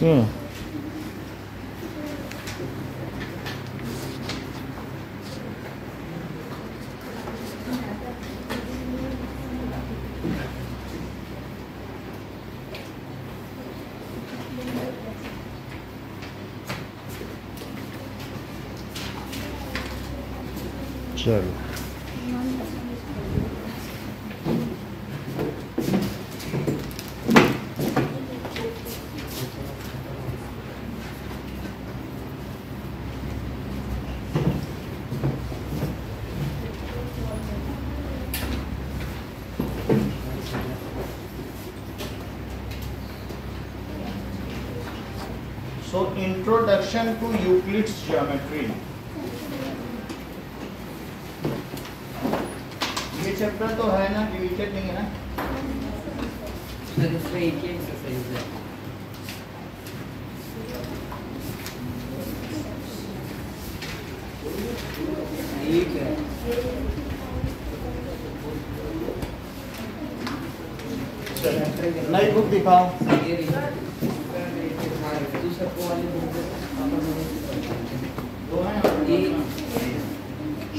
देखते हैं। चलो So introduction to Euclid's geometry. ये चैप्टर तो है ना, डिलीटेड नहीं है ना? इसमें एक ही एक्सरसाइज है। ठीक है। नई बुक दिखाओ।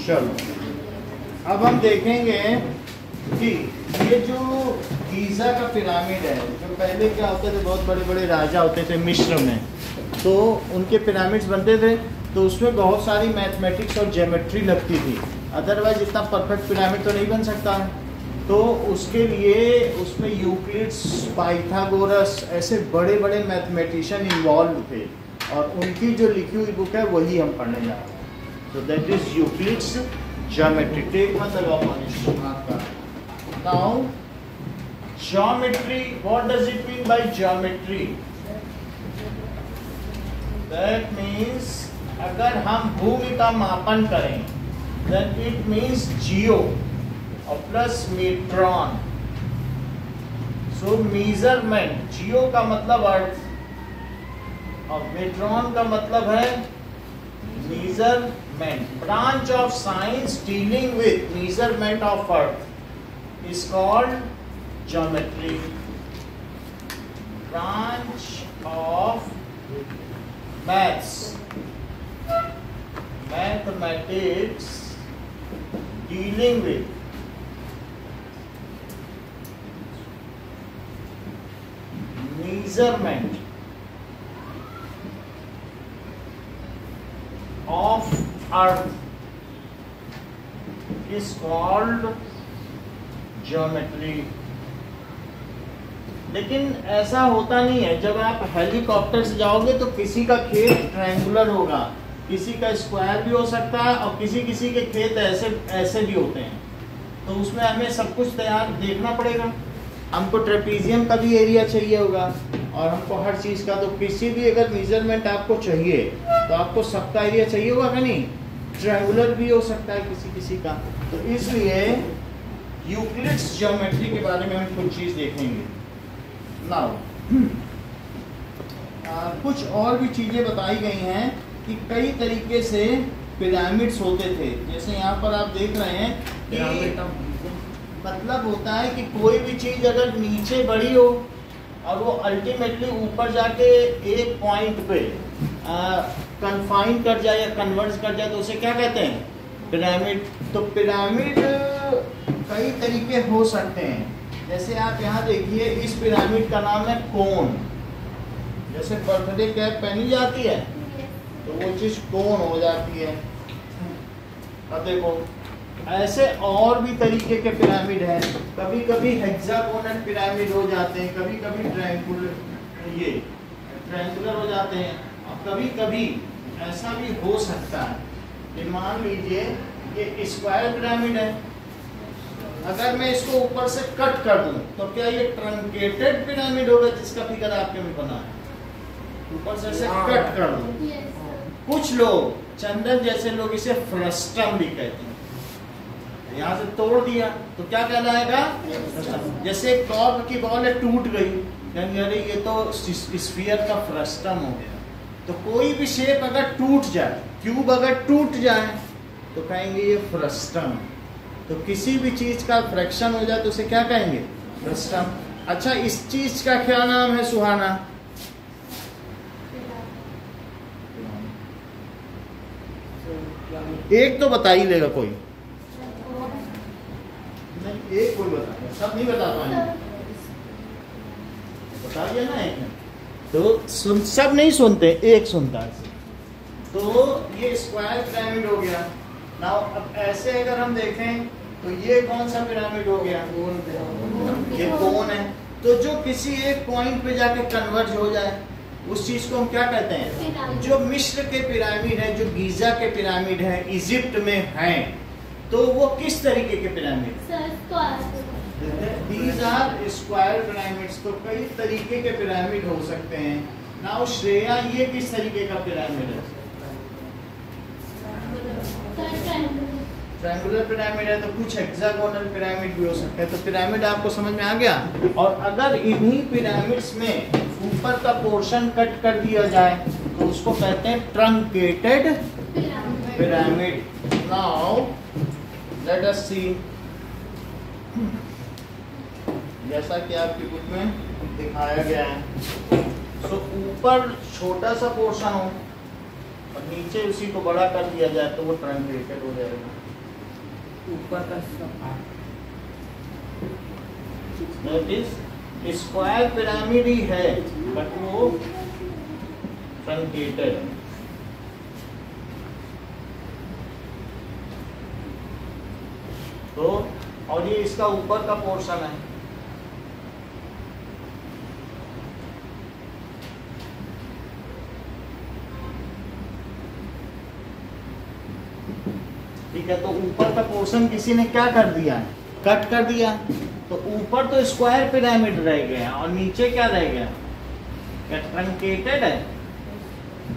चलो अब हम देखेंगे कि ये जो गीज़ा का पिरामिड है, जो पहले क्या होते थे, बहुत बड़े बड़े राजा होते थे मिस्र में, तो उनके पिरामिड्स बनते थे तो उसमें बहुत सारी मैथमेटिक्स और ज्योमेट्री लगती थी, अदरवाइज इतना परफेक्ट पिरामिड तो नहीं बन सकता है। तो उसके लिए उसमें यूक्लिड्स, पाइथागोरस, ऐसे बड़े बड़े मैथमेटिशियन इन्वॉल्व थे और उनकी जो लिखी हुई बुक है वही हम पढ़ने जा रहे हैं। तो दैट इज यूक्लिड्स ज्योमेट्री। टेक मत लगाओ मनीष आपका। Now geometry, what does it mean by geometry? That means अगर हम भूमि का मापन करें, then it means geo और प्लस मीट्रॉन। सो मेजरमेंट, जियो का मतलब अर्थ और मीट्रॉन का मतलब है measurement. Branch of science dealing with measurement of earth is called geometry. Branch of maths, mathematics dealing with measurement of earth is called geometry। लेकिन ऐसा होता नहीं है। जब आप हेलीकॉप्टर से जाओगे तो किसी का खेत ट्रायंगुलर होगा, किसी का स्क्वायर भी हो सकता है और किसी किसी के खेत ऐसे ऐसे भी होते हैं। तो उसमें हमें सब कुछ तैयार देखना पड़ेगा। हमको ट्रेपीजियम का भी एरिया चाहिए होगा और हमको हर चीज़ का, तो किसी भी अगर मेजरमेंट आपको चाहिए तो आपको सबका एरिया चाहिए होगा कि नहीं? ट्रायंगुलर भी हो सकता है किसी किसी का। तो इसलिए यूक्लिड्स ज्योमेट्री के बारे में हम कुछ चीज़ देखेंगे। नाउ कुछ और भी चीज़ें बताई गई हैं कि कई तरीके से पिरामिड्स होते थे। जैसे यहाँ पर आप देख रहे हैं कि मतलब होता है कि कोई भी चीज़ अगर नीचे बड़ी हो और वो अल्टीमेटली ऊपर जाके एक पॉइंट पे कन्फाइन कर जाए या कन्वर्ज कर जाए तो उसे क्या कहते हैं? पिरामिड। तो पिरामिड कई तरीके हो सकते हैं। जैसे आप यहाँ देखिए, इस पिरामिड का नाम है कोन। जैसे बर्थडे कैप पहनी जाती है तो वो चीज़ कोन हो जाती है। अब देखो ऐसे और भी तरीके के पिरामिड हैं। कभी कभी हेक्सागोनल पिरामिड हो जाते हैं, कभी कभी ट्रायंगुलर हो जाते हैं और कभी कभी ऐसा भी हो सकता है कि मान लीजिए ये स्क्वायर पिरामिड है, अगर मैं इसको ऊपर से कट कर दूं तो क्या ये ट्रंकेटेड पिरामिड होगा जिसका फिगर आपके में बना है? ऊपर से ऐसे कट कर दूं। कुछ लोग, चंदन जैसे लोग, इसे फ्रस्टम भी कहते हैं। यहाँ से तोड़ दिया तो क्या कहलाएगा? जैसे एक कॉर्क की बॉल है, टूट गई, अरे ये तो स्फीयर का फ्रस्टम हो गया। तो कोई भी शेप अगर टूट जाए, क्यूब अगर टूट जाए तो कहेंगे ये फ्रस्टम। तो किसी भी चीज का फ्रैक्शन हो जाए तो उसे क्या कहेंगे? फ्रस्टम। अच्छा, इस चीज का क्या नाम है सुहाना? एक तो बता ही लेगा कोई, नहीं एक कोई बता, सब नहीं बता पाएंगे, बताइए ना एक। तो सब नहीं सुनते, एक सुनता है। तो ये स्क्वायर पिरामिड हो गया। नाउ अब ऐसे अगर हम देखें तो ये कौन सा पिरामिड हो गया? ये कोन है। तो जो किसी एक पॉइंट पे जाके कन्वर्ज हो जाए उस चीज को हम क्या कहते हैं? जो मिस्र के पिरामिड है, जो गीजा के पिरामिड है, इजिप्ट में हैं, तो वो किस तरीके के pyramid? These are square pyramids. तो कई तरीके के पिरामिड हो सकते हैं। नाउ श्रेया, ये किस तरीके का पिरामिड है? ट्रायंगुलर पिरामिड है। तो कुछ हेक्सागोनल पिरामिड भी हो सकते हैं। तो पिरामिड आपको समझ में आ गया। और अगर इन्हीं पिरामिड्स में ऊपर का पोर्शन कट कर दिया जाए तो उसको कहते हैं truncated pyramid. Now let us see, जैसा कि आपकी बुक में दिखाया गया है। तो ऊपर छोटा सा पोर्शन हो और नीचे उसी को बड़ा कर दिया जाए तो वो ट्रंकेटेड हो जाएगा। ऊपर का स्क्वायर पिरामिड ही है बट वो ट्रंकेटेड है। तो और ये इसका ऊपर का पोर्शन है। ठीक है, तो ऊपर का पोर्शन किसी ने क्या कर दिया है? कट कर दिया। तो ऊपर तो स्क्वायर पिरामिड रह गया और नीचे क्या रह गया? क्या ट्रंकेटेड है?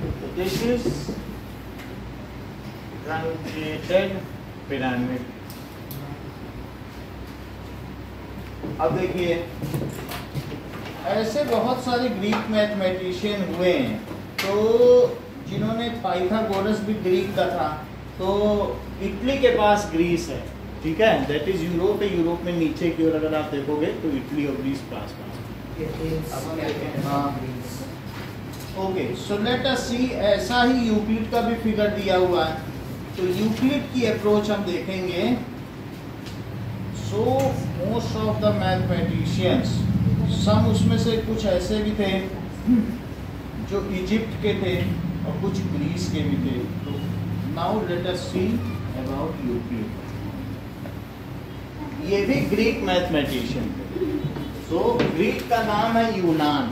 तो दिस इज ट्रंकेटेड पिरामिड। अब देखिए, ऐसे बहुत सारे ग्रीक मैथमेटिशियन हुए हैं तो जिन्होंने पाइथागोरस भी ग्रीक का था। तो इटली के पास ग्रीस है, ठीक है, दैट इज यूरोप है। यूरोप में नीचे की ओर अगर आप देखोगे तो इटली और ग्रीस पास हाँ। ओके, सो लेट अस सी, ऐसा ही यूक्लिड का भी फिगर दिया हुआ है। तो यूक्लिड की अप्रोच हम देखेंगे। So most of the mathematicians, some उसमें से कुछ ऐसे भी थे जो इजिप्ट के थे और कुछ ग्रीस के भी थे। तो now let us see about Euclid. ये भी ग्रीक मैथमेटिशियन थे। सो ग्रीक का नाम है यूनान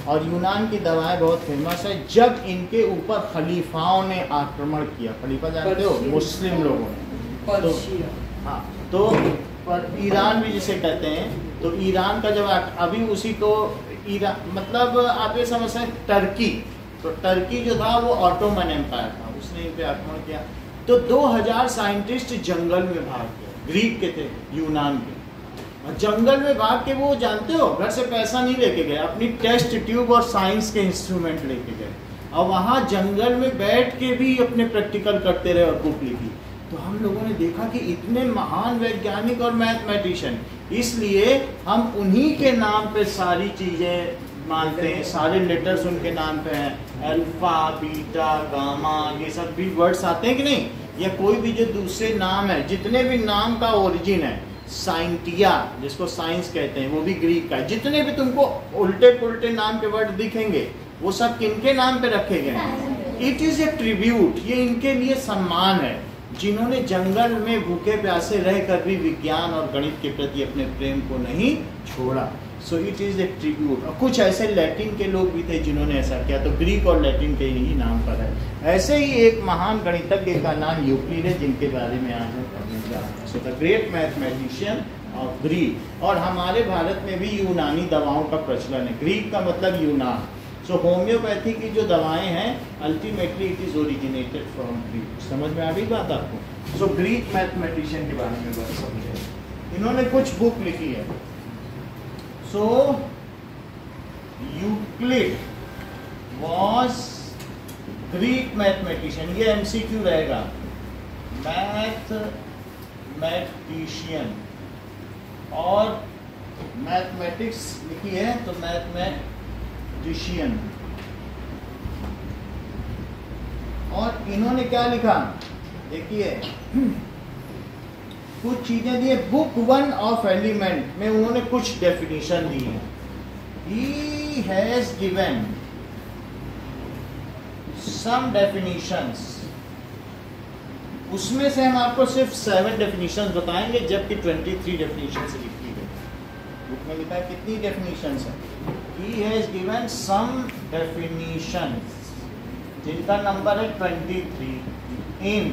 और यूनान की दवाएं बहुत फेमस है। जब इनके ऊपर खलीफाओं ने आक्रमण किया, खलीफा जानते हो, मुस्लिम लोगों ने, तो हाँ, तो पर ईरान भी जिसे कहते हैं, तो ईरान का जब अभी उसी को ईरान मतलब आप ये समझ सकते, टर्की, तो टर्की जो था वो ऑटोमन एम्पायर था, उसने इन पे आक्रमण किया। तो 2000 साइंटिस्ट जंगल में भाग गए, ग्रीक के थे, यूनान के। और जंगल में भाग के वो जानते हो, घर से पैसा नहीं लेके गए, अपनी टेस्ट ट्यूब और साइंस के इंस्ट्रूमेंट लेके गए और वहाँ जंगल में बैठ के भी अपने प्रैक्टिकल करते रहे और बुक लिखी। तो हम लोगों ने देखा कि इतने महान वैज्ञानिक और मैथमेटिशियन, इसलिए हम उन्हीं के नाम पे सारी चीज़ें मानते हैं, सारे लेटर्स उनके नाम पे हैं, अल्फा बीटा गामा, ये सब भी वर्ड्स आते हैं कि नहीं। या कोई भी जो दूसरे नाम है, जितने भी नाम का ओरिजिन है, साइंटिया जिसको साइंस कहते हैं वो भी ग्रीक का है। जितने भी तुमको उल्टे पुल्टे नाम के वर्ड दिखेंगे वो सब किनके नाम पे रखे गए हैं? इट इज ए ट्रिब्यूट, ये इनके लिए सम्मान है जिन्होंने जंगल में भूखे प्यासे रहकर भी विज्ञान और गणित के प्रति अपने प्रेम को नहीं छोड़ा। So it is a tribute. और कुछ ऐसे लैटिन के लोग भी थे जिन्होंने ऐसा किया, तो ग्रीक और लैटिन के ही नाम पर है। ऐसे ही एक महान गणितज्ञ का नाम यूक्लिड है, जिनके बारे में आज हम पढ़ने जा रहे हैं। So the great mathematician of Greek. और हमारे भारत में भी यूनानी दवाओं का प्रचलन है। ग्रीक का मतलब यूनान। सो होम्योपैथी की जो दवाएं हैं, ultimately it is originated from Greek. समझ में आ गई बात आपको? सो ग्रीक मैथमेटिशियन के बारे में बस समझे, इन्होंने कुछ बुक लिखी है। सो यूक्लिड वॉज ग्रीक मैथमेटिशियन। ये एमसीक्यू रहेगा, मैथमेटिशियन और मैथमेटिक्स लिखी है तो मैथमेटिशियन। और इन्होंने क्या लिखा? देखिए कुछ चीजें दी है बुक 1 ऑफ एलिमेंट में, उन्होंने कुछ डेफिनेशन दी है। He has given some definitions, उसमें से हम आपको सिर्फ 7 डेफिनेशंस बताएंगे, जबकि 23 डेफिनेशंस लिखी गई। बुक में लिखा है कितनी डेफिनेशंस है? He has given some definitions जिनका नंबर है 23 इन,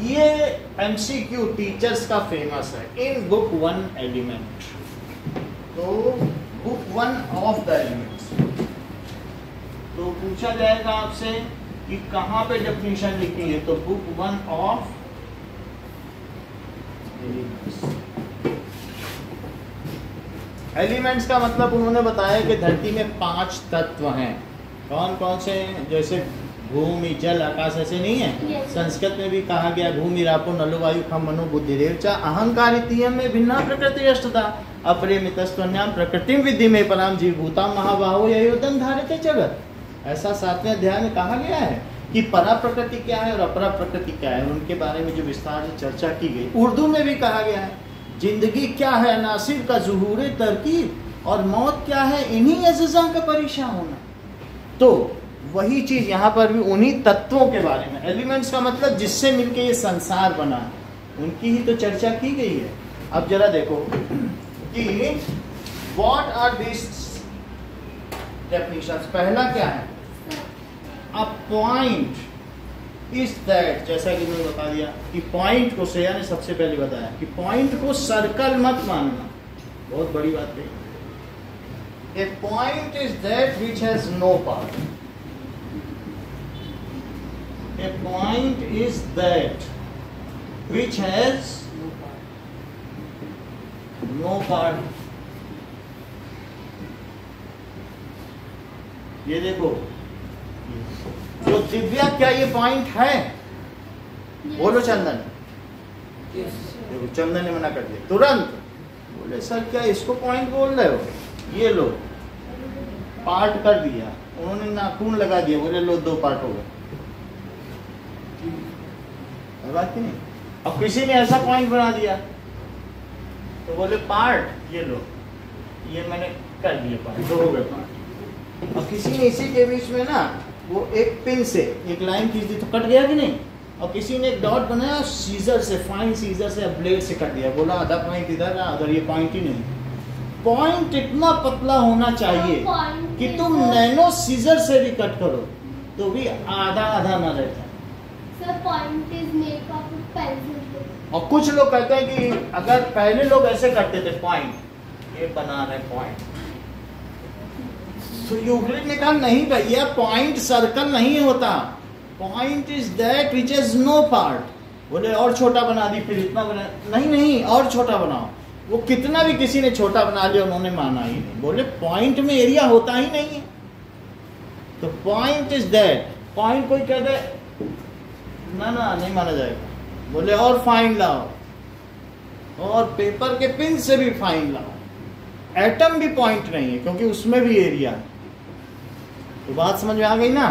ये एमसीक्यू टीचर्स का फेमस है, इन बुक 1 एलिमेंट। तो बुक 1 ऑफ द एलिमेंट्स, तो पूछा जाएगा आपसे कि कहाँ पे डेफिनेशन लिखी है, तो बुक 1 ऑफ एलिमेंट्स का मतलब उन्होंने बताया कि धरती में 5 तत्व हैं। कौन कौन से हैं? जैसे भूमि, जल, आकाश, ऐसे नहीं है? संस्कृत में भी कहा गया भूमि रापो नलो वायु खम मनो बुद्धिरेव च अहंकार इत्ययं में भिन्ना प्रकृति अष्टधा अपरिमितस्त्वन्याम प्रकृतिम विद्धि में पराम जीवभूता महाबाहो ययोदन धारिते जगत। ऐसा 7वें अध्याय में कहा गया है कि परा प्रकृति क्या है और अपरा प्रकृति क्या है, उनके बारे में जो विस्तार से चर्चा की गई। उर्दू में भी कहा गया है जिंदगी क्या है नासिर का ज़ुहूरे तरकीब, और मौत क्या है इन्हीं अज़ज़ा का परेशान होना। तो वही चीज यहाँ पर भी उन्हीं तत्वों के बारे में, एलिमेंट्स का मतलब जिससे मिलके ये संसार बना, उनकी ही तो चर्चा की गई है। अब जरा देखो कि व्हाट आर दिस डेफिनेशंस। पहला क्या है? अ पॉइंट इज दैट, जैसा कि मैंने बता दिया कि पॉइंट को, श्रेया ने सबसे पहले बताया कि पॉइंट को सर्कल मत मानना, बहुत बड़ी बात है। A point is that which has no part. A point is that which has no part। ये देखो, तो दिव्या क्या ये पॉइंट है? बोलो चंदन। देखो चंदन ने मना कर दिया तुरंत, बोले सर क्या इसको पॉइंट बोल रहे हो? ये लो पार्ट कर दिया, उन्होंने नाखून लगा दिया, बोले लो 2 पार्ट हो गए। बात नहीं। अब किसी ने ऐसा पॉइंट बना दिया तो बोले पार्ट, ये लो, ये मैंने कर दिया पार्ट, 2 हो गए पार्ट। और किसी ने इसी के बीच में ना वो एक पिन से एक लाइन खींच दी तो कट गया कि नहीं? और किसी ने एक डॉट बनाया सीजर से, फाइन सीजर से, ब्लेड से कट दिया, बोला आधा पॉइंट इधर, अगर ये पॉइंट ही नहीं। पॉइंट इतना पतला होना चाहिए कि तुम नैनो सीजर से भी कट करो तो भी आधा आधा ना रहता। Point is made of pencil. और कुछ लोग कहते हैं कि अगर पहले लोग ऐसे करते थे पॉइंट, ये बना रहे पॉइंट, तो यूक्लिड ने कहा नहीं भैया, पॉइंट सर्कल नहीं होता, point is that which is no part. बोले और छोटा बना दी, फिर इतना बना, नहीं और छोटा बनाओ। वो कितना भी किसी ने छोटा बना लिया, उन्होंने माना ही नहीं, बोले पॉइंट में एरिया होता ही नहीं है। तो पॉइंट इज दैट, पॉइंट कोई कहते ना नहीं माना जाएगा। बोले और फाइन लाओ, और पेपर के पिन से भी फाइन लाओ। एटम भी पॉइंट नहीं है क्योंकि उसमें भी एरिया है। तो बात समझ में आ गई ना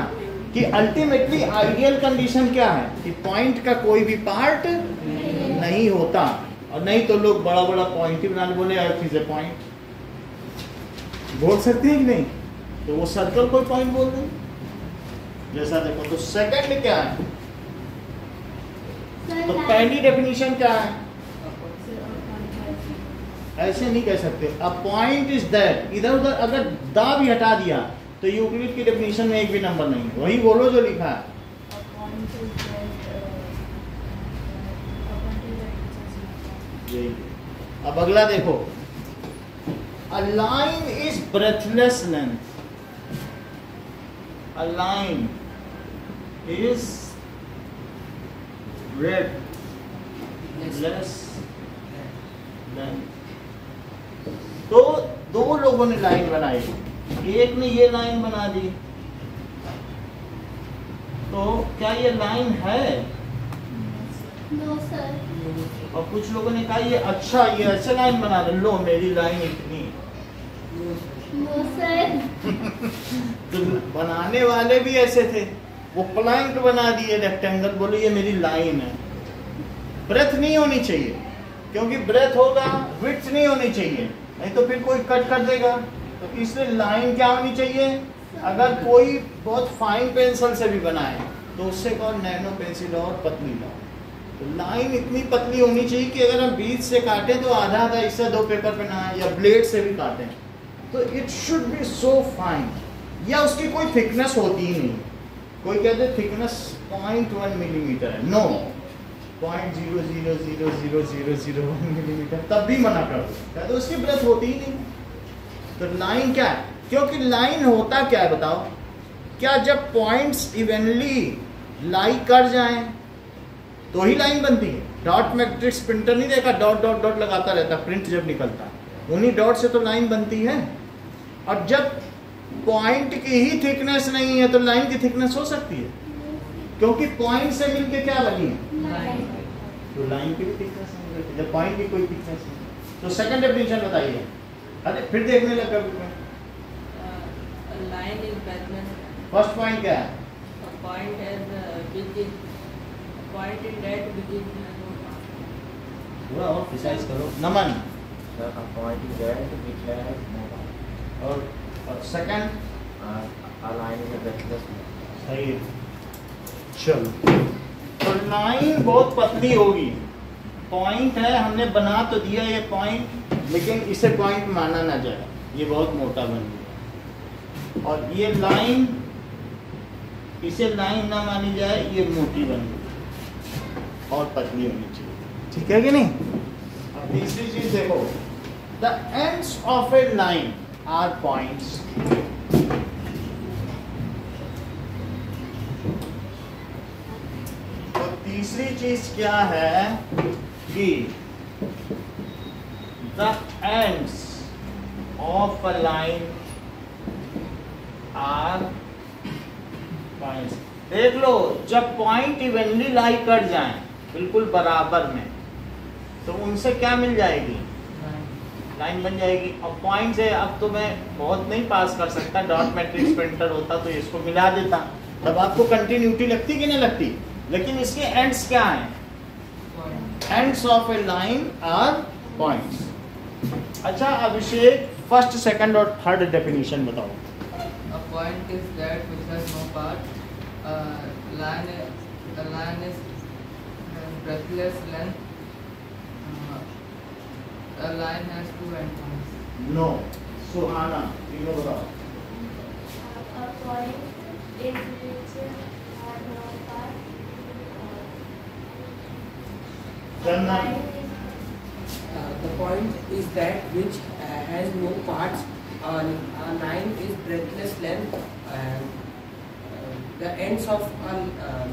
कि अल्टीमेटली आइडियल कंडीशन क्या है कि पॉइंट का कोई भी पार्ट नहीं होता। और नहीं तो लोग बड़ा बड़ा पॉइंट ही बना ले, बोले अर्थ इज ए पॉइंट, बोल सकते हैं कि नहीं? तो वो सर्कल कोई पॉइंट बोल दें जैसा। देखो तो सेकंड क्या है? तो पहली डेफिनेशन क्या है? ऐसे नहीं कह सकते। अ पॉइंट इज दैट, इधर उधर अगर दा भी हटा दिया तो यूक्लिड की डेफिनेशन में एक भी नंबर नहीं है। वही बोलो जो लिखा है। यही। अब अगला देखो, a line is breathless length. A line is breathless length. तो 2 लोगों ने लाइन बनाई, एक ने ये लाइन बना दी, तो क्या ये लाइन है? No sir. और कुछ लोगों ने कहा ये अच्छा, ये ऐसे लाइन बना दे, लो मेरी लाइन इतनी। No sir. तो बनाने वाले भी ऐसे थे, वो प्लैंक बना दिए रेक्टेंगल, बोले ये मेरी लाइन है। ब्रेथ नहीं होनी चाहिए, क्योंकि ब्रेथ होगा विड्थ नहीं होनी चाहिए, नहीं तो फिर कोई कट कर देगा। तो इसलिए लाइन क्या होनी चाहिए, अगर कोई बहुत फाइन पेंसिल से भी बनाए तो उससे कौन नैनो पेंसिल और पतली लाओ। तो लाइन इतनी पतली होनी चाहिए कि अगर हम बीच से काटें तो आधा आधा हिस्सा दो पेपर पे ना आए, या ब्लेड से भी काटें तो it should be so fine, या उसकी कोई थिकनेस होती ही नहीं। कोई कहते हैं थिकनेस 0.1 मिलीमीटर है, नो 0.0000001 मिलीमीटर, तब भी मना कर दो, तो उसकी ब्रेथ होती ही नहीं। तो लाइन क्या है, क्योंकि लाइन होता क्या है बताओ, क्या जब पॉइंट्स इवनली लाई कर जाएं तो ही लाइन बनती है। डॉट मैट्रिक्स प्रिंटर नहीं देखा, डॉट डॉट डॉट लगाता रहता प्रिंट जब निकलता, उन्हीं डॉट से तो लाइन बनती है। और जब पॉइंट की ही थिकनेस नहीं है तो लाइन की थिकनेस हो सकती है, क्योंकि पॉइंट से मिलके क्या बनी है, तो लाइन की भी थिकनेस नहीं होती जब पॉइंट की कोई थिकनेस नहीं। तो सेकंड डेफिनेशन बताइए। अरे फिर देखने लगा line is balance. First point क्या है, point is which is point in that which is थोड़ा और प्रिसाइज करो। नमन Sir, a point is that which has no line. और second A line is a breathless line. सही है। चलो, तो लाइन बहुत पतली होगी, पॉइंट है हमने बना तो दिया ये पॉइंट, लेकिन इसे पॉइंट माना ना जाए, ये बहुत मोटा बन गया। और ये लाइन, इसे लाइन ना मानी जाए, ये मोटी बन गई और पतली होनी चाहिए, ठीक है कि नहीं। अब तीसरी चीज देखो, the ends of a line are points. तो तीसरी चीज क्या है कि the ends of a line are points. देख लो, जब पॉइंट इवनली लाई कर जाएं बिल्कुल बराबर में, तो उनसे क्या मिल जाएगी, लाइन बन जाएगी। अब पॉइंट से अब तो मैं बहुत नहीं पास कर सकता, डॉट मैट्रिक्स प्रिंटर होता तो इसको मिला देता, तब आपको कंटिन्यूटी लगती कि नहीं लगती। लेकिन इसके एंड्स क्या हैं, ends of a line are points. अच्छा अभिषेक, फर्स्ट सेकंड और थर्ड डेफिनेशन बताओ। A point is that which has no part. The line is breathless length. A line has two endpoints. No, Suhana तीनों बताओ। A point is which has no part. Chandan, The point is that which has no parts. A line is breathless length, and the ends of a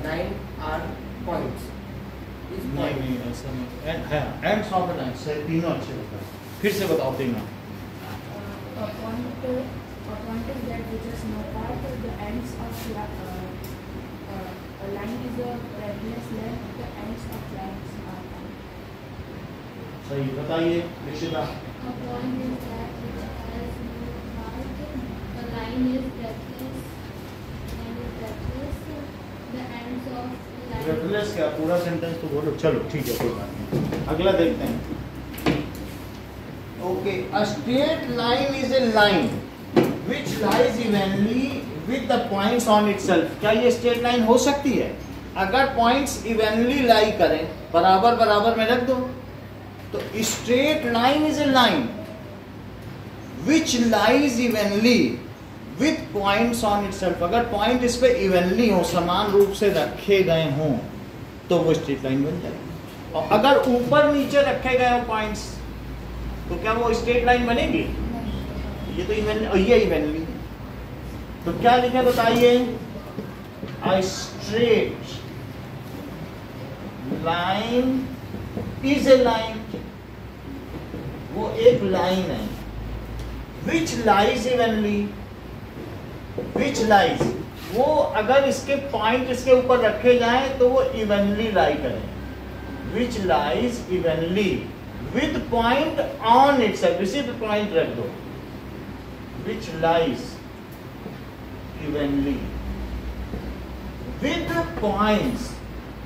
line are points. Is नहीं point. नहीं ऐसा नहीं, ends of a line से तीनों अच्छे बताओ, फिर से बताओ तीनों। A point is that which has no part. The ends of a line is a breathless length. The ends of lines are point. सही बताइए Nishita. A point is that which has no part. A line is breathless and is breathless. The ends of line. Breathless क्या, पूरा sentence तो बोलो। चलो ठीक है, कोई बात नहीं, अगला देखते हैं। Okay, a straight line is a line which lies evenly with the points on itself. क्या ये स्ट्रेट लाइन हो सकती है? अगर पॉइंट्स इवनली लाई करें, बराबर बराबर में रख दो, तो straight line is a line which lies evenly with points on itself. अगर पॉइंट इस पे इवनली हो, समान रूप से रखे गए हों, तो वो स्ट्रेट लाइन बन जाएगी। और अगर ऊपर नीचे रखे गए हो पॉइंट्स, तो क्या वो स्ट्रेट लाइन बनेगी? ये तो इवन, और ये इवनली, तो क्या लिखे बताइए? A straight line is a line, वो एक लाइन है विच लाइज इवनली, विच लाइज, वो अगर इसके पॉइंट इसके ऊपर रखे जाएं तो वो इवनली लाई करें, विच lies evenly with point on itself, इसी पे पॉइंट रख दो, विच lies evenly with points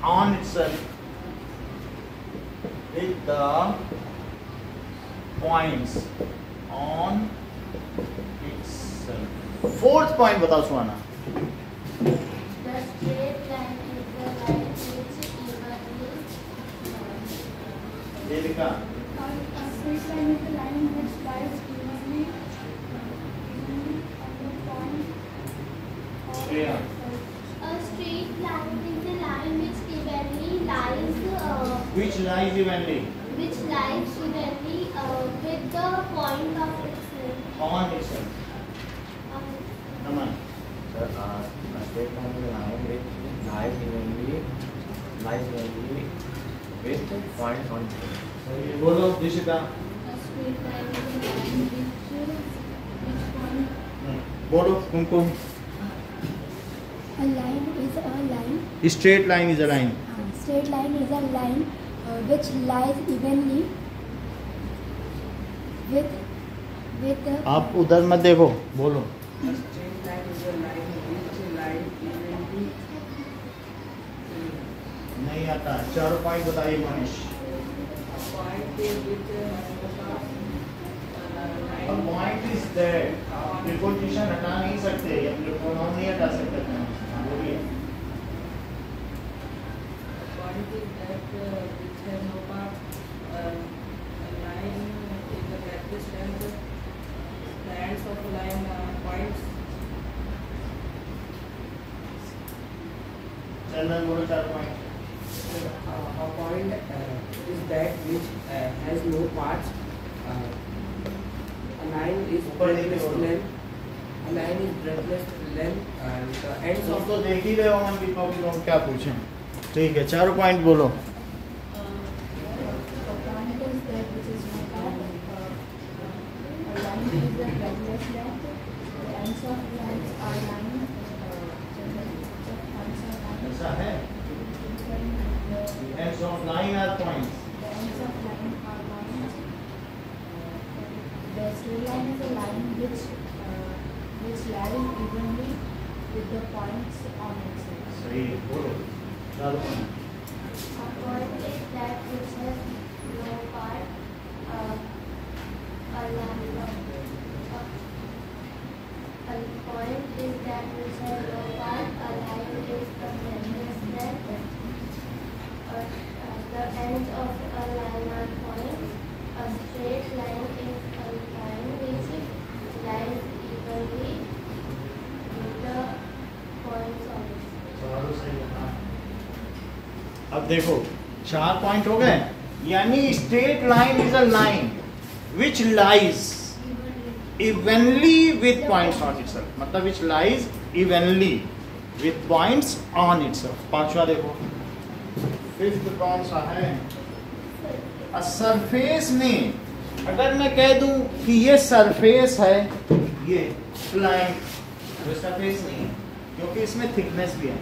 on itself. with the points on itself. Fourth point बताओ सुहाना. The straight line is the line which evenly ये लिखा. A straight line is the line which lies evenly on the point of Shreya. a straight line is a line which evenly lies Which lies evenly with the point of itself. on itself. Naman. Sir, a straight line is a line which lies evenly with points on it. बोलो Dishika. A straight line is a line which point. बोलो कुमकुम. a line is a line. Straight line is a line. Straight line is a line which lies evenly with the आप उधर मत देखो. बोलो. A straight line is a line which lies evenly. नहीं आता. चारों point बताइए Manish. A point is which A point is that आप प्रीपोजिशन हटा नहीं सकते या प्रोनाउन नहीं हटा सकते. हाँ, बोलिए. point is that which has no part. A line is a practice length. The ends of the line are points. चल मैं बोलो चार point. A point is that which has no parts. A line is breadth-less length. A line is breadth-less length, and the ends सब of तो देख ही रहे हो मन की कॉपी में क्या पूछें. ठीक है चारों पॉइंट बोलो. a point is that which is no part. A line is the breadless length. The ends of lines are line. Points are line. ऐसा है. Ends of line are points. The ends of line are lines. The straight line is a line which lies evenly with the points on itself. सही है. बोलो चारों point. A point is that which has no part. A line a point is that which has no part. A line is the breadless length. The ends of a line are points. A straight line is a line which lies evenly with the points on it. चारों सही है. हाँ. अब देखो चार point हो गए. यानी straight line is a line which lies evenly with points on itself. मतलब which lies evenly with points on itself. पांचवा देखो. फिफ्थ कौन सा है. अ सरफेस में अगर मैं कह दूं कि ये सरफेस है, ये लाइन तो सरफेस नहीं है क्योंकि इसमें थिकनेस भी है.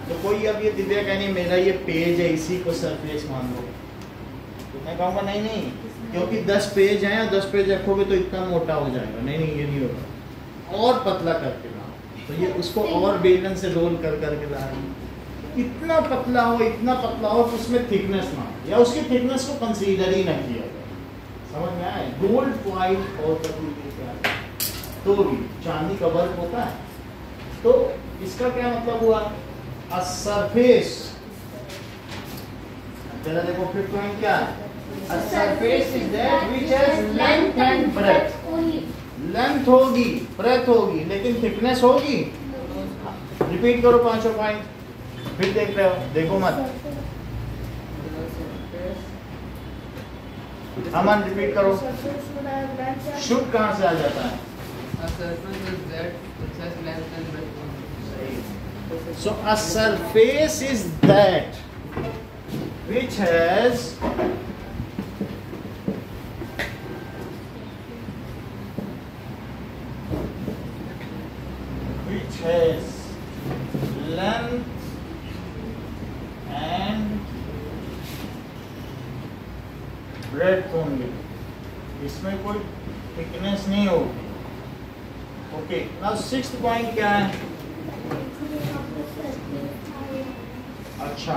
तो कोई अब ये दिव्या कहनी मेरा ये पेज है इसी को सरफेस मान लो, तो मैं कहूँगा नहीं नहीं क्योंकि 10 पेज हैं और 10 पेज रखोगे तो इतना मोटा हो जाएगा. नहीं नहीं ये नहीं होगा. और पतला करके लाओ. तो ये उसको और बेलन से रोल कर करके ला रही. इतना पतला हो कि उसमें थिकनेस ना हो या उसकी थिकनेस को कंसीडर ही ना किया जाए. समझ में आए. गोल्ड पॉइंट और क्या तो भी चांदी का वर्क होता है. तो इसका क्या मतलब हुआ. A surface. जरा देखो फिफ्थ पॉइंट क्या है. A surface is that which has length and breadth. only. Length होगी, ब्रेथ होगी, लेकिन थिकनेस होगी. रिपीट करो पांचों पॉइंट. फिर देख रहे हो. देखो मत. अमन रिपीट करो. शुड कहाँ से आ जाता है. A surface is that which has length and breadth only. So a surface is that which has length and breadth only. इसमें कोई थिकनेस नहीं होगी. ओके. नाउ सिक्स्थ पॉइंट क्या है. अच्छा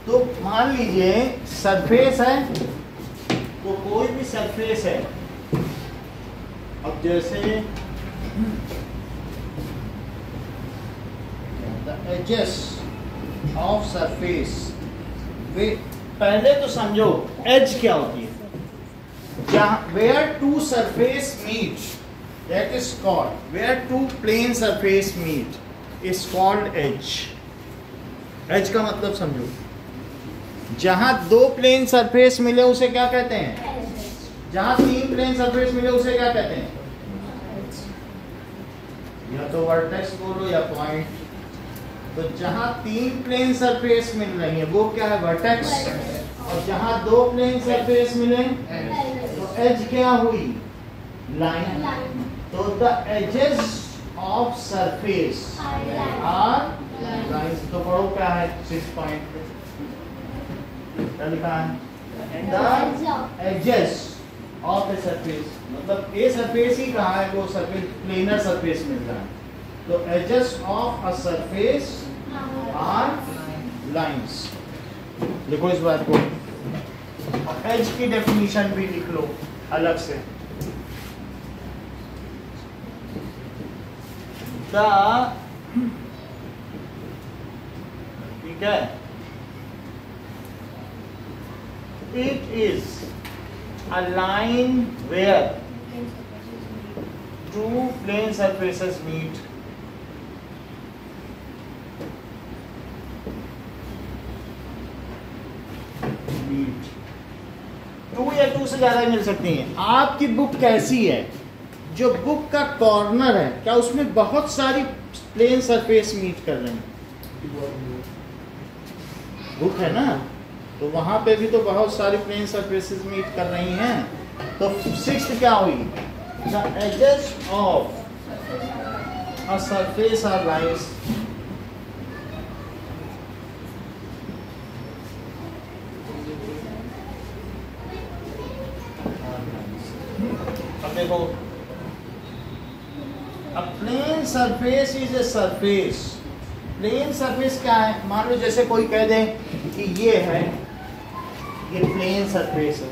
तो मान लीजिए सरफेस है, तो कोई भी सरफेस है, अब जैसे द एजेस ऑफ सरफेस, पहले तो समझो एज क्या होती है। जहां where two surface meet, that is called, where two plane surface meet is called edge. Edge का मतलब समझो, जहां दो प्लेन सरफेस मिले उसे क्या कहते हैं? जहां तीन प्लेन सरफेस मिले उसे क्या कहते हैं? या तो वर्टेक्स बोलो या पॉइंट। तो जहां तीन प्लेन सरफेस मिल रही है वो क्या है? वर्टेक्स। और जहां दो प्लेन सरफेस मिले तो एज क्या हुई? लाइन। तो the edges of surface are lines. तो पढ़ो क्या है 6 पॉइंट पे क्या लिखा है? The edges of a surface, मतलब ए सरफेस ही कहा है, वो सरफेस प्लेनर सरफेस मिल रहा है। तो edges of a surface are lines. लिखो इस बात को, एज की डेफिनेशन भी लिख लो अलग से। ठीक है, it is a line where two plane surfaces meet. Two या टू से ज्यादा मिल सकती हैं। आपकी बुक कैसी है? जो बुक का कॉर्नर है, क्या उसमें बहुत सारी प्लेन सरफेस मीट कर रहे हैं? बुक है ना, तो वहां पे भी तो बहुत सारी प्लेन सरफेसेस मीट कर रही हैं। तो 6th क्या हुई? The edges of a surface are lines. अब देखो, a plane surface is a surface. Plane surface क्या है? मान लो जैसे कोई कह दे कि ये है, ये प्लेन सरफेस है।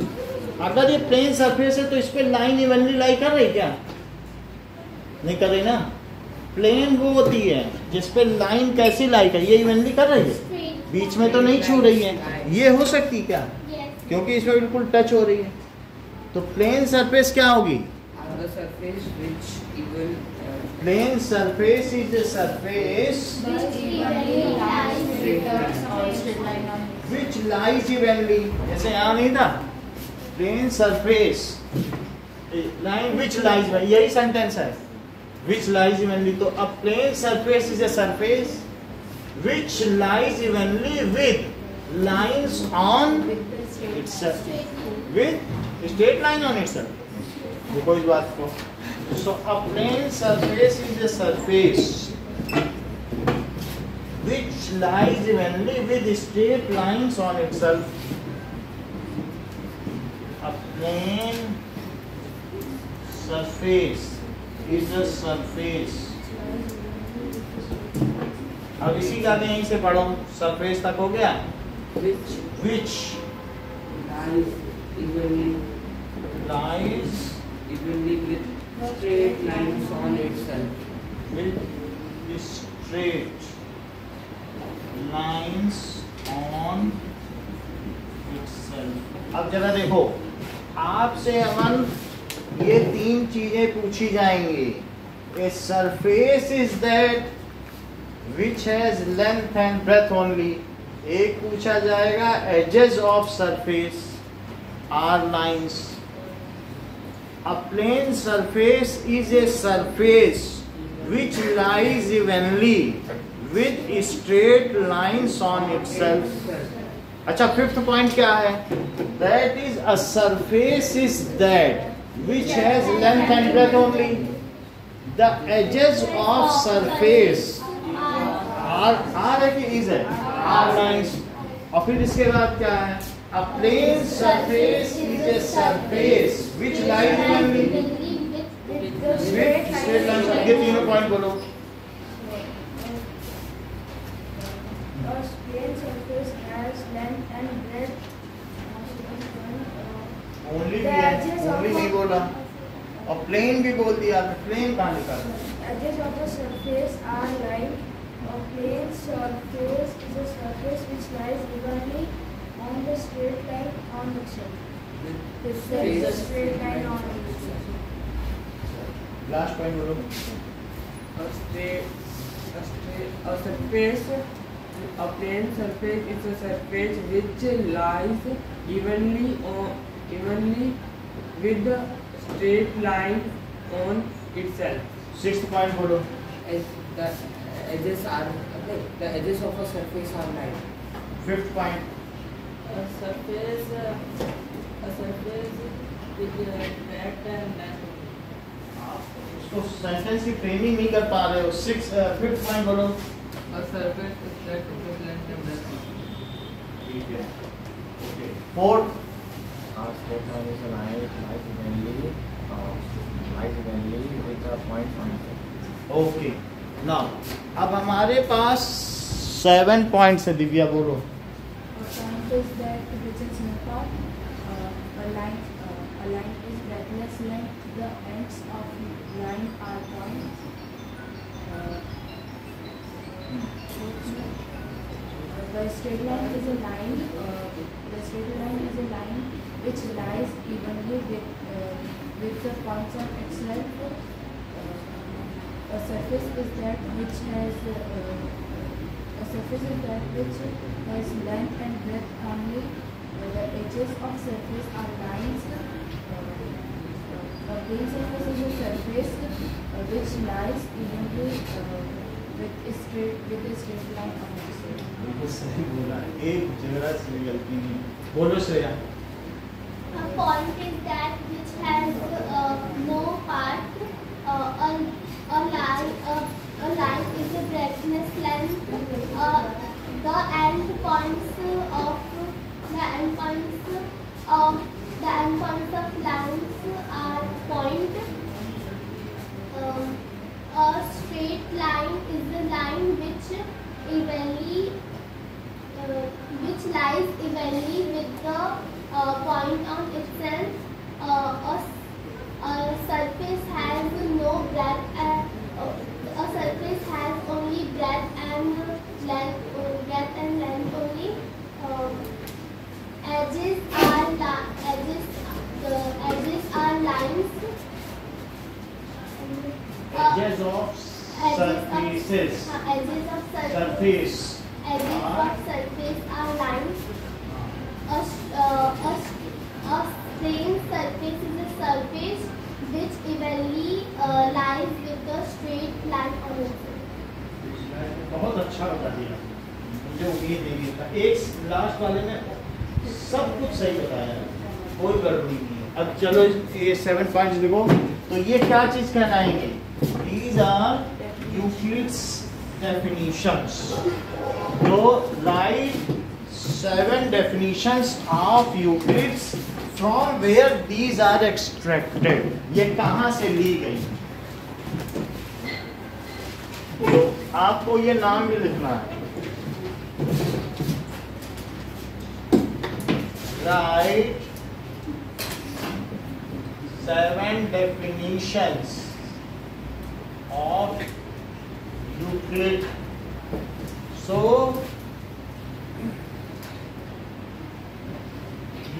अगर ये प्लेन सरफेस है तो इस पे लाइन इवनली लाई कर रही क्या? नहीं कर रही ना। प्लेन वो होती है जिस पे लाइन कैसी लाई कर, ये इवनली कर रही है, बीच में तो नहीं छू रही है। ये हो सकती क्या? क्योंकि इसमें बिल्कुल टच हो रही है। तो प्लेन सरफेस क्या होगी? Plane surface is a surface which lies evenly, जैसे यहाँ नहीं था, plane surface line which lies, यही सेंटेंस है, which lies evenly। तो a plane surface is a surface which lies evenly with lines on itself, with straight line on itself। देखो इस बात को। So a plane surface is a surface which lies evenly with straight lines on itself. A plane surface is a surface। अब इसी का यहीं से पढ़ो, सरफेस तक हो गया। Which lies evenly with straight lines on itself. with straight lines on itself। अब जरा देखो, आपसे अमन ये 3 चीजें पूछी जाएंगी। A surface is that which has length and breadth only। एक पूछा जाएगा edges of surface are lines। A plane surface is a surface which lies evenly with straight lines on itself। अच्छा, 5th point क्या है? That is a surface is that which has length and breadth only। The edges of surface are है कि is है? Are lines। और फिर इसके बाद क्या है? A plane surface is a surface which lies evenly with straight lines। ये तीनों पॉइंट बोलो। A plane surface has length कभी नहीं बोला, और प्लेन भी बोल दिया। प्लेन कहाँ लिखा है? Edges of the surface are like a plane surface is a surface which lies evenly on the straight line on itself. There is a straight line on itself. Last point बोलो। A surface, a plane surface is a surface which lies evenly with the straight line on itself. Sixth point बोलो। As the edges are, the edges of a surface are line. Fifth point. A surface with breadth and length. उसको sentence की framing नहीं कर पा रहे हो। Fifth point बोलो। A surface is that with length and breadth. ठीक है, okay. Fourth, A straight line is a line which lies evenly with the points on it. Okay. Now अब हमारे पास 7 पॉइंट्स है। दिव्या बोलो। A point is that which is no part. A line is breadthless length. The ends of line are points. The straight line is a line. The straight line is a line which lies evenly with the points on its length. A surface is that which has length and breadth only. The edges of surface are lines. A plane surface is a surface which lies evenly with a straight line on its side. बिल्कुल सही बोला, एक जगह से गलती नहीं। बोलो Shreya. A point is that which has no part. A line is a breadthless length. The end points of lines are point. A straight line is a line which lies evenly with the point on itself. A surface has no breadth. A surface has only breadth and length only. Edges are lines. Edges of surfaces. Edges of Surface. Edges of surface are lines. A plane surface is a surface which evenly lies with the straight line on it. बहुत अच्छा बता दिया, मुझे उम्मीद नहीं था। एक last वाले में सब कुछ सही बताया, कोई गड़बड़ी नहीं है। अब चलो ये 7 पॉइंट्स देखो। तो ये क्या चीज कहलाएंगे? These are Euclid's definitions. तो write 7 definitions of Euclid's from where these are extracted. ये कहाँ से ली गई? तो आपको ये नाम भी लिखना है। Write 7 definitions of Euclid. So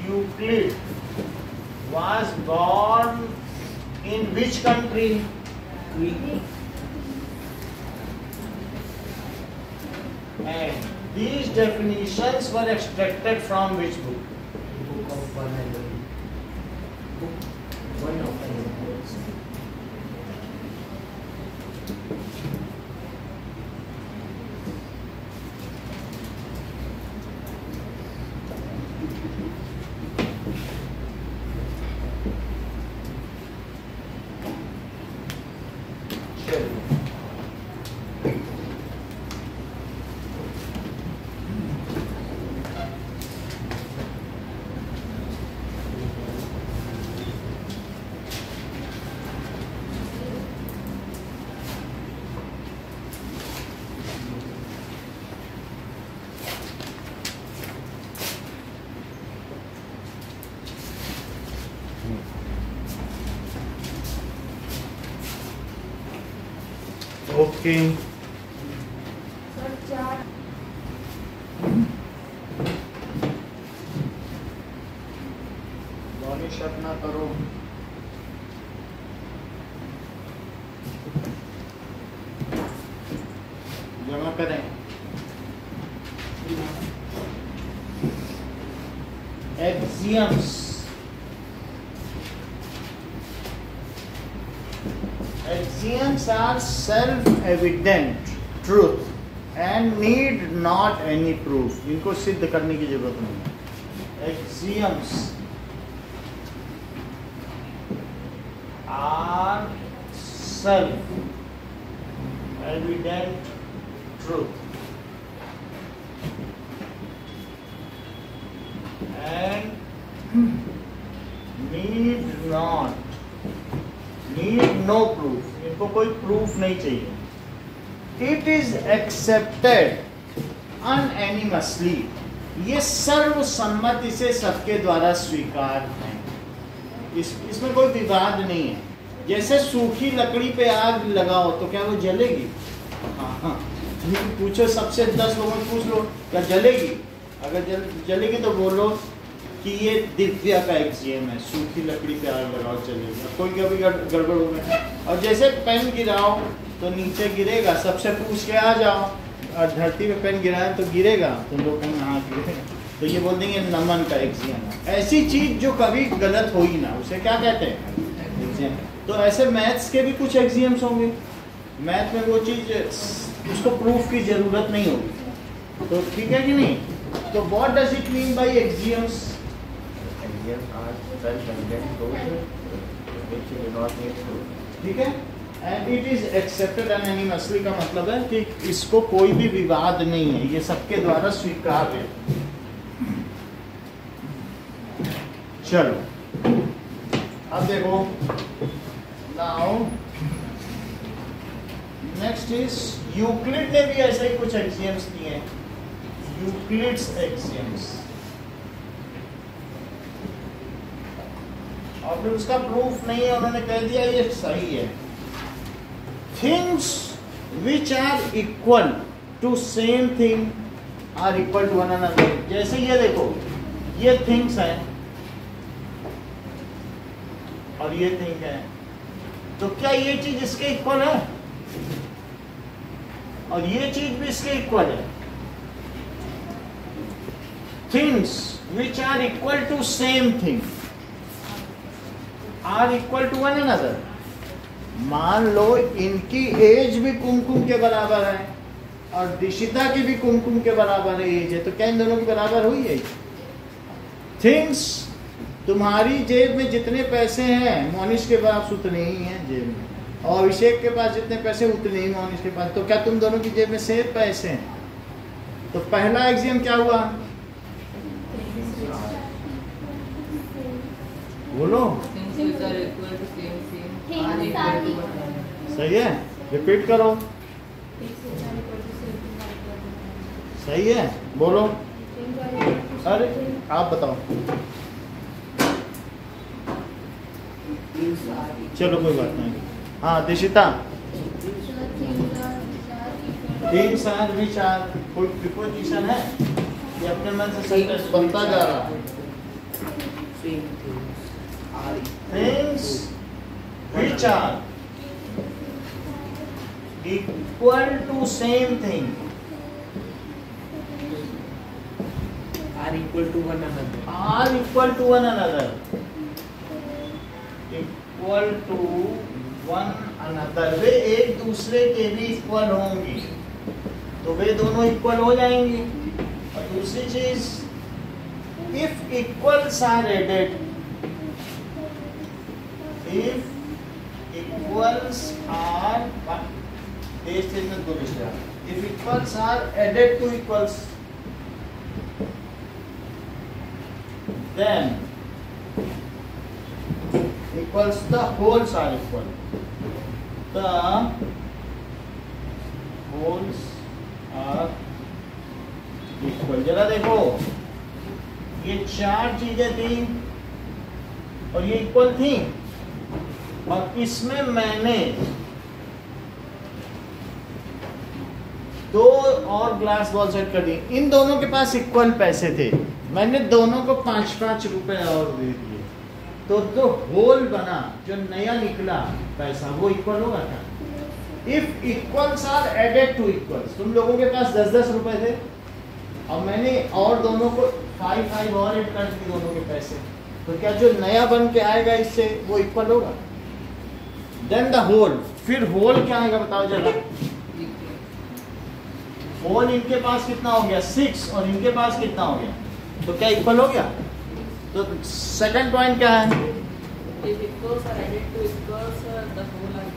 Euclid was born in which country? Greek. And these definitions were extracted from which book? Book of one and only. Book one of and okay sir 4 body shut ना करो। जमा करें। Axioms. Axioms are self-evident truth and need not any proof. इनको सिद्ध करने की जरूरत नहीं है। Axioms are self-evident truth and need no proof. इनको कोई प्रूफ नहीं चाहिए। It is accepted unanimously. ये सर्वसम्मति से सबके द्वारा स्वीकार है। इसमें कोई विवाद नहीं है। जैसे सूखी लकड़ी पे आग लगाओ तो क्या वो जलेगी? हाँ, पूछो सबसे 10 लोगों को पूछ लो क्या जलेगी? अगर जलेगी तो बोलो कि ये दिव्या का एक्सियम है, सूखी लकड़ी पे आग लगाओ चलेगा। कोई कभी गड़बड़ हो गया। और जैसे पेन गिराओ तो नीचे गिरेगा, सबसे पूछ के आ जाओ और धरती पे पेन गिराए तो गिरेगा, तो लोग कहेंगे हाँ गिरेगा, तो ये बोल देंगे नमन का एक्सियम है। ऐसी चीज जो कभी गलत हो ही ना, उसे क्या कहते हैं? एक्सियम। तो ऐसे मैथ्स के भी कुछ एक्सियम्स होंगे। मैथ में वो चीज उसको प्रूफ की जरूरत नहीं होगी। तो ठीक है कि नहीं? तो what does it mean bye axioms? Axioms are self-evident truth which do not need proof. ठीक है। And it is accepted anonymously का मतलब है कि इसको कोई भी विवाद नहीं है, ये सबके द्वारा स्वीकार्य है। चलो अब देखो, नाउ नेक्स्ट इज यूक्लिड ने भी ऐसे ही कुछ एक्सियम्स दिए हैं। यूक्लिड्स एक्सियम्स, और फिर उसका प्रूफ नहीं है, उन्होंने कह दिया ये सही है। Things which are equal to same thing are equal to one another. जैसे ये देखो, ये थिंग्स हैं और ये थिंग है, तो क्या ये चीज इसके इक्वल है? और ये चीज भी इसके इक्वल है। Things which are equal to same thing are equal to one another. मान लो इनकी एज भी कुमकुम के बराबर है और दिशिता की भी कुमकुम के बराबर एज है, तो क्या इन दोनों की बराबर हुई है? थिंग्स, तुम्हारी जेब में जितने पैसे हैं मोनिश के पास उतने ही हैं जेब में, और अभिषेक के पास जितने पैसे उतने ही मोनिश के पास, तो क्या तुम दोनों की जेब में सेम पैसे हैं? तो पहला एक्सियम क्या हुआ? बोलो। सही है, रिपीट करो। सही है, बोलो। अरे आप बताओ। चलो कोई बात नहीं। हाँ Dishita. Things are which are, कोई प्रीपोजिशन है ये अपने मन से सेंटेंस बनता जा रहा है। Things which are equal to same thing are equal to one another. are equal to one another. Equal to one another, वे एक दूसरे के भी इक्वल होंगी, तो वे दोनों इक्वल हो जाएंगी। और दूसरी चीज, if equals are added, if equals are if equals are added to equals, then equals, the wholes are equal, the wholes are equal। जरा देखो, ये चार चीजें थी और ये इक्वल थी, और इसमें मैंने दो और ग्लास बॉल सेट कर दी, इन दोनों के पास इक्वल पैसे थे, मैंने दोनों को 5-5 रुपए और दे दिए, तो जो होल बना, जो नया निकला पैसा, वो इक्वल होगा क्या? If equals are added to equals, तुम लोगों के पास 10-10 रुपए थे और मैंने और दोनों को 5-5 और ऐड कर दिए दोनों के पैसे, तो क्या जो नया बन के आएगा इससे वो इक्वल होगा? देन द होल, फिर होल क्या आएगा बताओ जरा। होल इनके पास कितना हो गया 6 और इनके पास कितना हो गया, तो क्या इक्वल हो गया? तो सेकंड पॉइंट क्या है? If equals are added to equals, the whole are.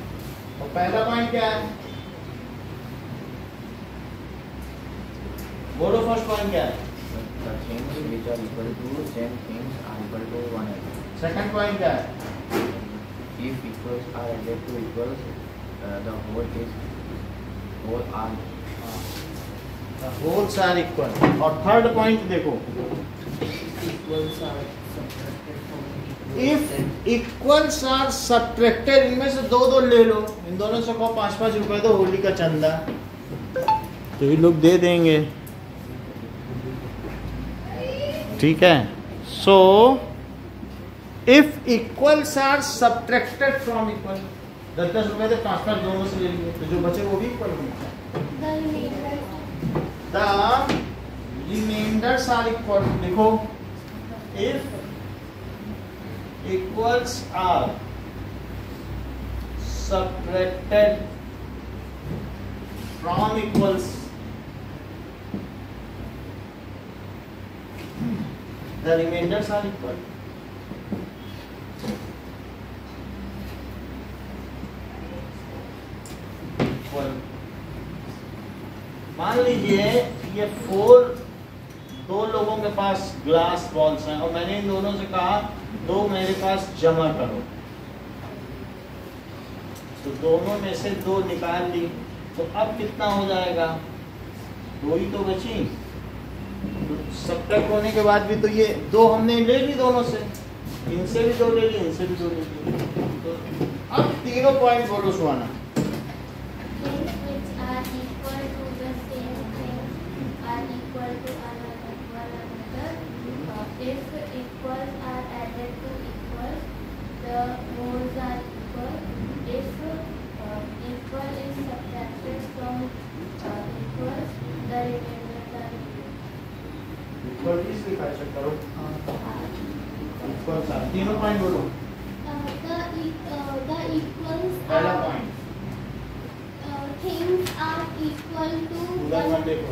और पहला पॉइंट क्या है? बोलो फर्स्ट पॉइंट क्या है? The things which are equal to same things are equal to one another. Second point क्या है? If equals are added to equals, the whole are wholes are equal. और थर्ड पॉइंट देखो, Equals are subtracted from if equals are subtracted, इनमें से दो दो ले लो, इन दोनों से कहो 5-5 रुपए दो, होली का चंदा, तो ये लोग दे देंगे, ठीक है। So if equals are subtracted from equal, 10-10 रुपए थे, 5-5 दोनों से ले लिए, तो जो बचे वो भी इक्वल होंगे। The remainders are equal, देखो, if equals are subtracted from equals, the remainders are equal. Equal. मान लीजिए ये 4 दो लोगों के पास ग्लास बॉल्स हैं और मैंने इन दोनों से कहा दो मेरे पास जमा करो, तो दोनों में से 2 निकाल ली, तो अब कितना हो जाएगा? 2 ही तो बची, तो सब्ट्रैक्ट होने के बाद भी तो ये 2 हमने ले ली दोनों से, इनसे भी 2 ले ली, इनसे भी 2 ले ली, तो अब तीनों पॉइंट बोलो सुहाना। If equals are added to equals, the wholes are equal. If equal is subtracted from equals, the remainders are equal. Equal किस लिखा है, चेक करो। इक्वल साथ, तीनों पॉइंट बोलो। The equals पहला are point, things are equal to उधर मत देखो।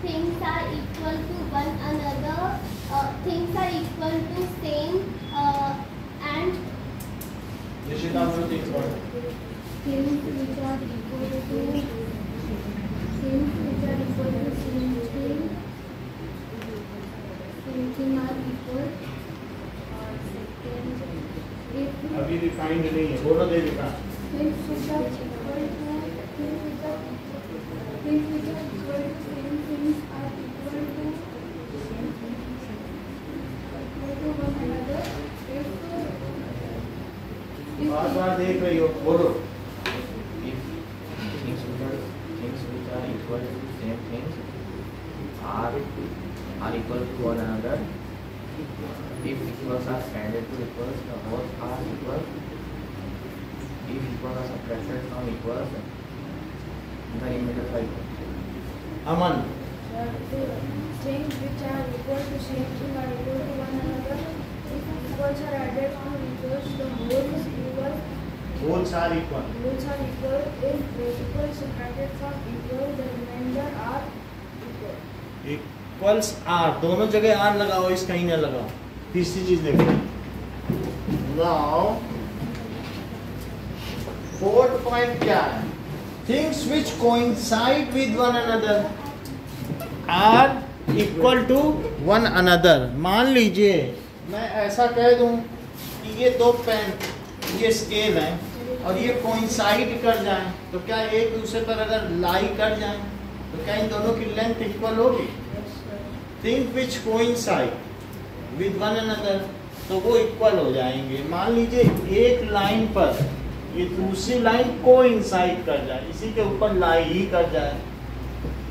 things are equal to one another. Things are equal to same and Nishita बोलो तीन point. things which are equal to same thing are equal. Second, if अभी refined नहीं है, बोलो दे दिखा। things which are equal to things which are equal to same things are equal to one another. बार बार देख रही हो, बोलो। if things which are equal to same things are equal to one another. If equals are added to equals, the wholes are equal. If equals are subtracted from equals, the remainders are equal. Aman, Things which are equal to same thing are equal to one another. If equals are added to equals, the whole is equal. Wholes are equal. Wholes are equal. If equals subtracted from equal, the remainder are equal. Equals are, दोनों जगह are लगाओ, इस कहीं ना लगाओ। तीसरी चीज देखो, नाउ फोर्थ पॉइंट क्या है? Things which coincide with one another are equal to one another. मान लीजिए मैं ऐसा कह दूं कि ये 2 पेन, ये स्केल है और ये कोइंसाइड कर जाएं, तो क्या एक दूसरे पर अगर लाई कर जाएं तो क्या इन दोनों की लेंथ इक्वल होगी? Thing which coincide with one another, तो वो इक्वल हो जाएंगे। मान लीजिए एक लाइन पर ये दूसरी लाइन कोइंसाइड कर जाए, इसी के ऊपर लाई ही कर जाए,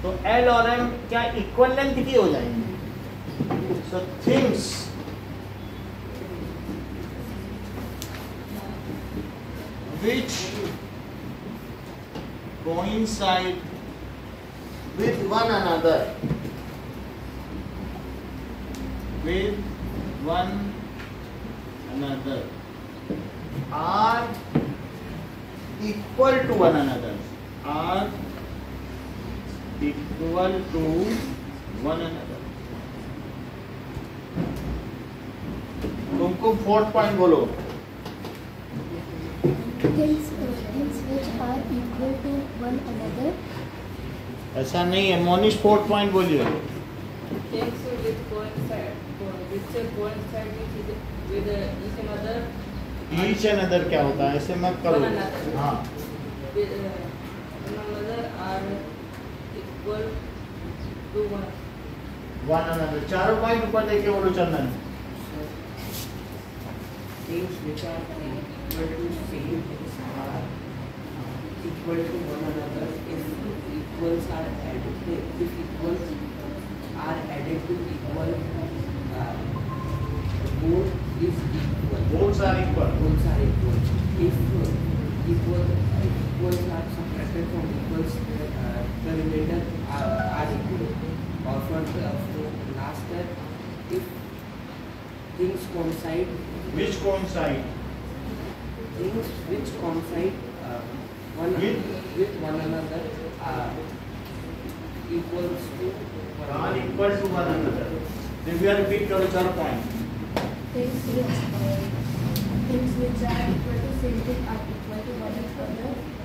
तो L और M क्या इक्वल लेंथ की हो जाएंगे। So things which coincide with one another are equal to one another, are equal to one another। तुमको 4th पॉइंट बोलो। Things which are equal to one another ऐसा नहीं है, मोनिश 4th पॉइंट बोलिए। Things which coincide with each another. Each and other क्या होता है, ऐसे मत करो। One another. हाँ, With one another are equal to one. One another. चारों पॉइंट ऊपर देखे बोलो चंदन। Things which are equal to same things are equal to one another if equals are added. If equals are added to equal, both is equal. Both are equal. Both are equal. If equals are subtracted from equals, the remainder are equal. Or for last step, if things coincide, Which coincide things which coincide with one another equals to are equal to one another। Divya repeat करो चारों point. things which are equal to same thing are equal to one another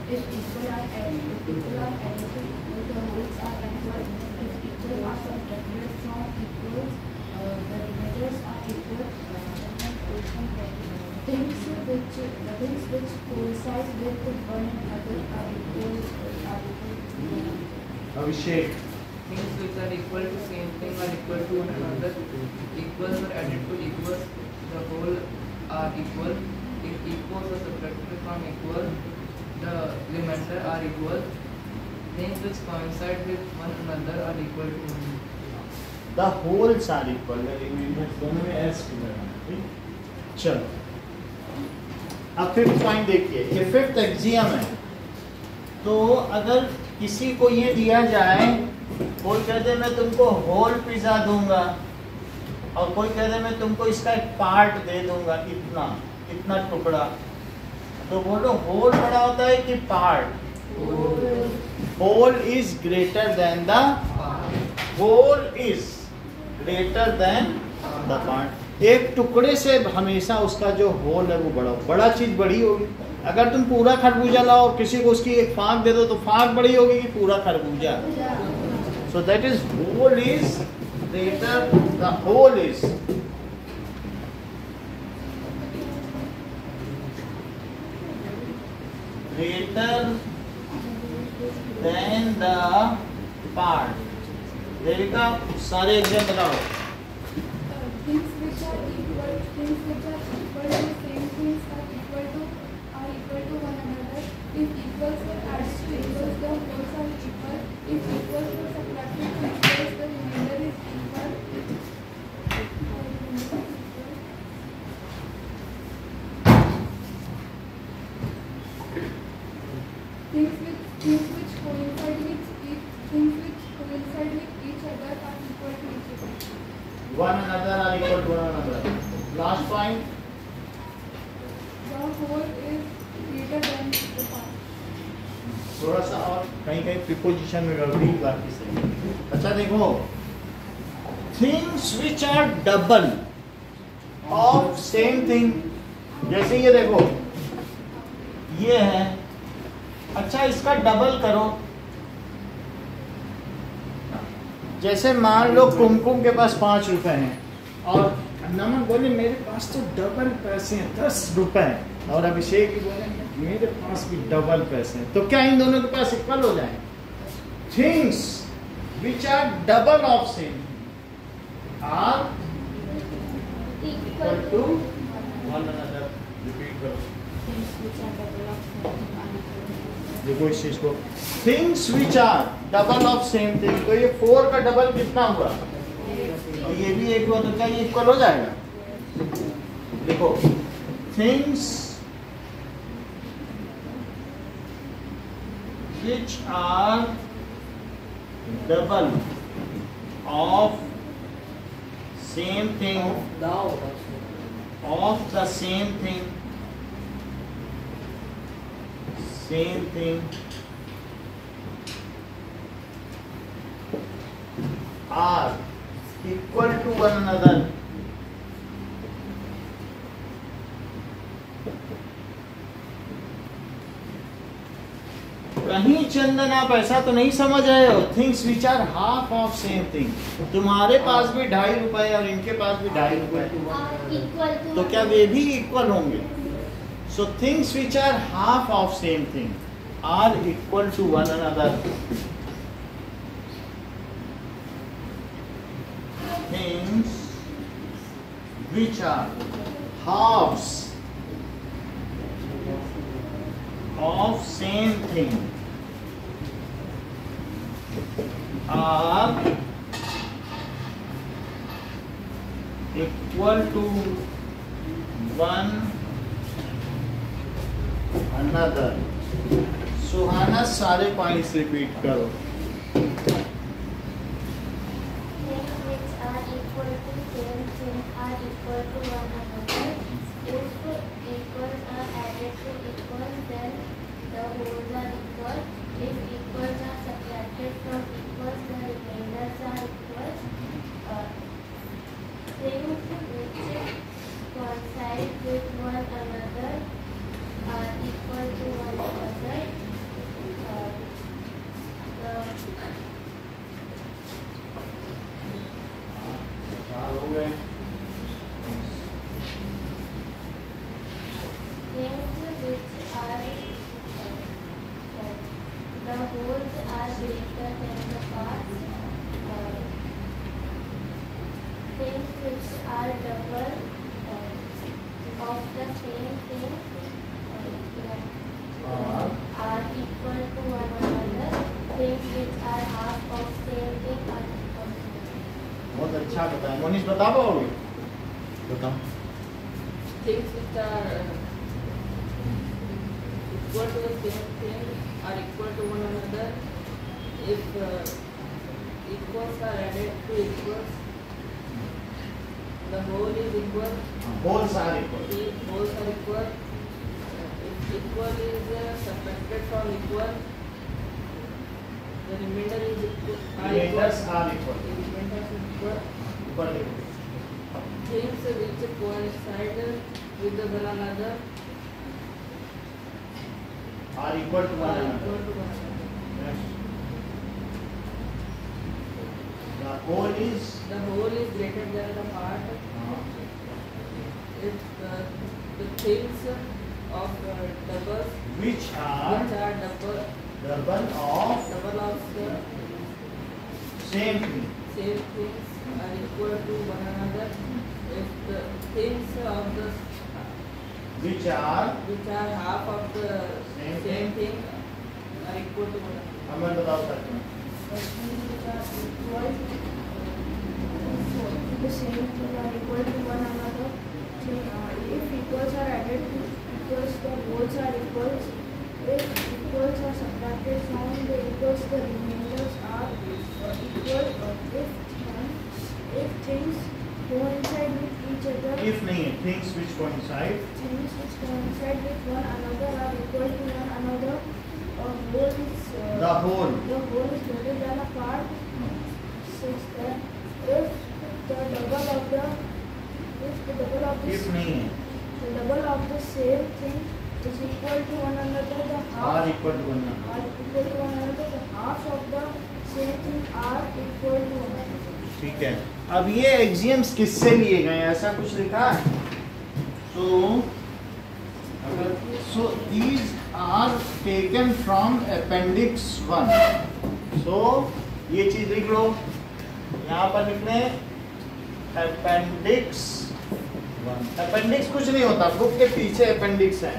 if equal are added to equal, the wholes are equal, if equal are subtracted from equals, the remainders are equal। Things which coincide with one another are equal to Abhishek Things which are equal to same thing are equal to one another. Equals are added to equals, the whole are equal. If equals are subtracted from equal, the remainder are equal. Things which coincide with one another are equal to one another. The wholes are equal, दोनों में S की जगह। चलो अब 5th point देखिए, ये 5th axiom है। तो अगर किसी को ये दिया जाए, कोई कहते मैं तुमको होल पिज्जा दूंगा और कोई कहते मैं तुमको इसका एक पार्ट दे दूंगा, इतना टुकड़ा, तो बोलो होल बड़ा होता है कि पार्ट? Whole is greater than the part. एक टुकड़े से हमेशा उसका जो होल है वो बड़ा चीज बड़ी होगी। अगर तुम पूरा खरबूजा लाओ और किसी को उसकी एक फांक दे दो तो फांक बड़ी होगी कि पूरा खरबूजा? So that is whole is greater, the whole is greater than the part. Devika सारे एग्जाम बताओ। things which are equal to same things are equal to one another if equals are added to equals, the wholes are equal. If equals are subtracted from equals, the remainder is equal. Things which coincide with each other are equal to each other. One another are equal to one another। Last point, The whole is greater than the part. थोड़ा सा और कहीं preposition में गड़बड़ी, बाकी सही। अच्छा देखो, things which are double of same thing, जैसे ये देखो ये है, अच्छा इसका डबल करो। जैसे मान लो कुमकुम के पास 5 रुपए हैं और नमक बोले मेरे पास तो डबल पैसे हैं, 10 रुपए, और अभिषेक बोले मेरे पास भी डबल पैसे हैं, तो क्या इन दोनों के पास इक्वल हो जाए? Things which are double of same are equal to one another. Repeat करो। Things which are double of same are equal to one another. देखो इस चीज को, things which are double of same thing, तो ये 4 का डबल कितना हुआ, और ये भी 8 हुआ, तो क्या ये इक्वल हो जाएगा? देखो things which are double of same thing, of the same thing, are equal to one another. कहीं चंदन आप ऐसा तो नहीं समझ रहे हो, things which are half of same thing, तुम्हारे पास भी 2.5 रुपए और इनके पास भी 2.5 रुपए, इक्वल टू, तो क्या वे भी इक्वल होंगे? सो things which are half of same thing are equal to one another. Things which are halves of same thing are equal to one another. Suhana सारे पॉइंट्स रिपीट करो. things which are equal to same thing are equal to one another. If equals are added to equals, then the wholes are equal. If equals are subtracted from equals, the remainders are equals. Things which coincide with one another are equal to one another. Things which are the wholes are greater than the parts. Things which are double of the same thing are equal to one another. Things which are half of same thing are equal to one another. बहुत अच्छा बताया. मोनिश बता पाओगे? बताओ. Things which are equal to the same thing are equal to one another if equals are added to equals. The whole is equal. Wholes are equal. If wholes are equal. If equal is subtracted from equal, the remainder is equal. Remainders are equal. The remainders are equal. ऊपर देखो. Things which coincide with one another Are equal to one are another. equal to one another. Yes. The whole is The whole is greater than the part. If the things of doubles which are double double of of the same thing. same things are equal to one another. If the things of the Which are which are half of the Same thing are equal to one another. हम बताओ सकते हैं. The same thing are equal to one another. If equals are added to equals, the wholes are equals. If equals are subtracted from the equals, the remainders are equal. If things coincide with each other, If नहीं है, things which coincide. things which coincide with one another are equal to one another. A whole is The whole. the whole is greater than a part. Since that if the double of the If नहीं है, the double of the same thing is equal to one another, the are half equal to one another. are equal to one another, the halves of the same thing are equal to one another. ठीक है. अब ये axioms किससे लिए गए हैं, ऐसा कुछ लिखा है? So these are taken from appendix 1. So ये चीज लिख लो. यहाँ पर लिख लें appendix 1. अपेंडिक्स कुछ नहीं होता, बुक के पीछे अपेंडिक्स है.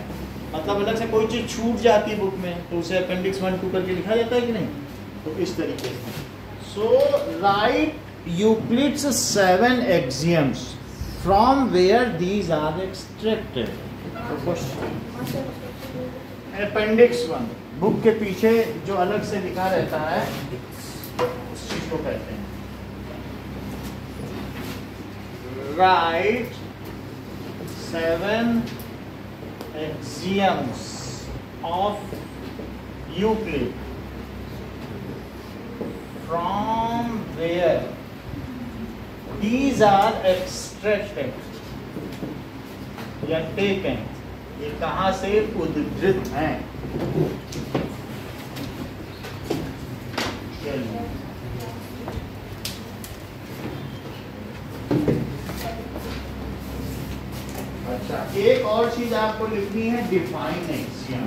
मतलब अलग से कोई चीज छूट जाती है बुक में तो उसे अपेंडिक्स 1 2 करके लिखा जाता है कि नहीं, तो इस तरीके से। So right Euclid's 7 axioms from where these are extracted. Appendix 1 book के पीछे जो अलग से लिखा रहता है उस चीज को कहते हैं। Right 7 axioms of Euclid from where these are extracted या taken, ये कहाँ से उद्धृत हैं। चलिए अच्छा, एक और चीज आपको लिखनी है, डिफाइन एक्सियम।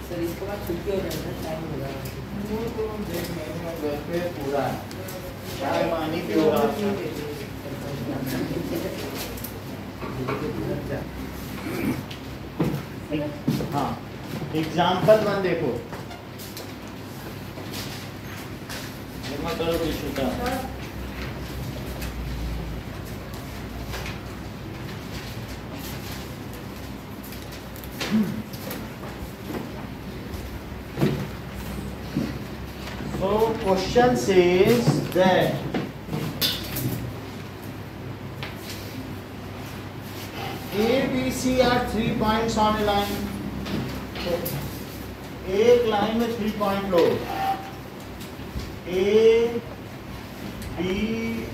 सर इसके बाद छुट्टी हो जाएगा, टाइम होगा। पूरा चाय पानी पियोगा। हाँ, एग्जाम्पल 1 देखो, जमा करो विशुता। So question says that A, B, C are 3 points on a line. So, एक लाइन में 3 पॉइंट लो, A, B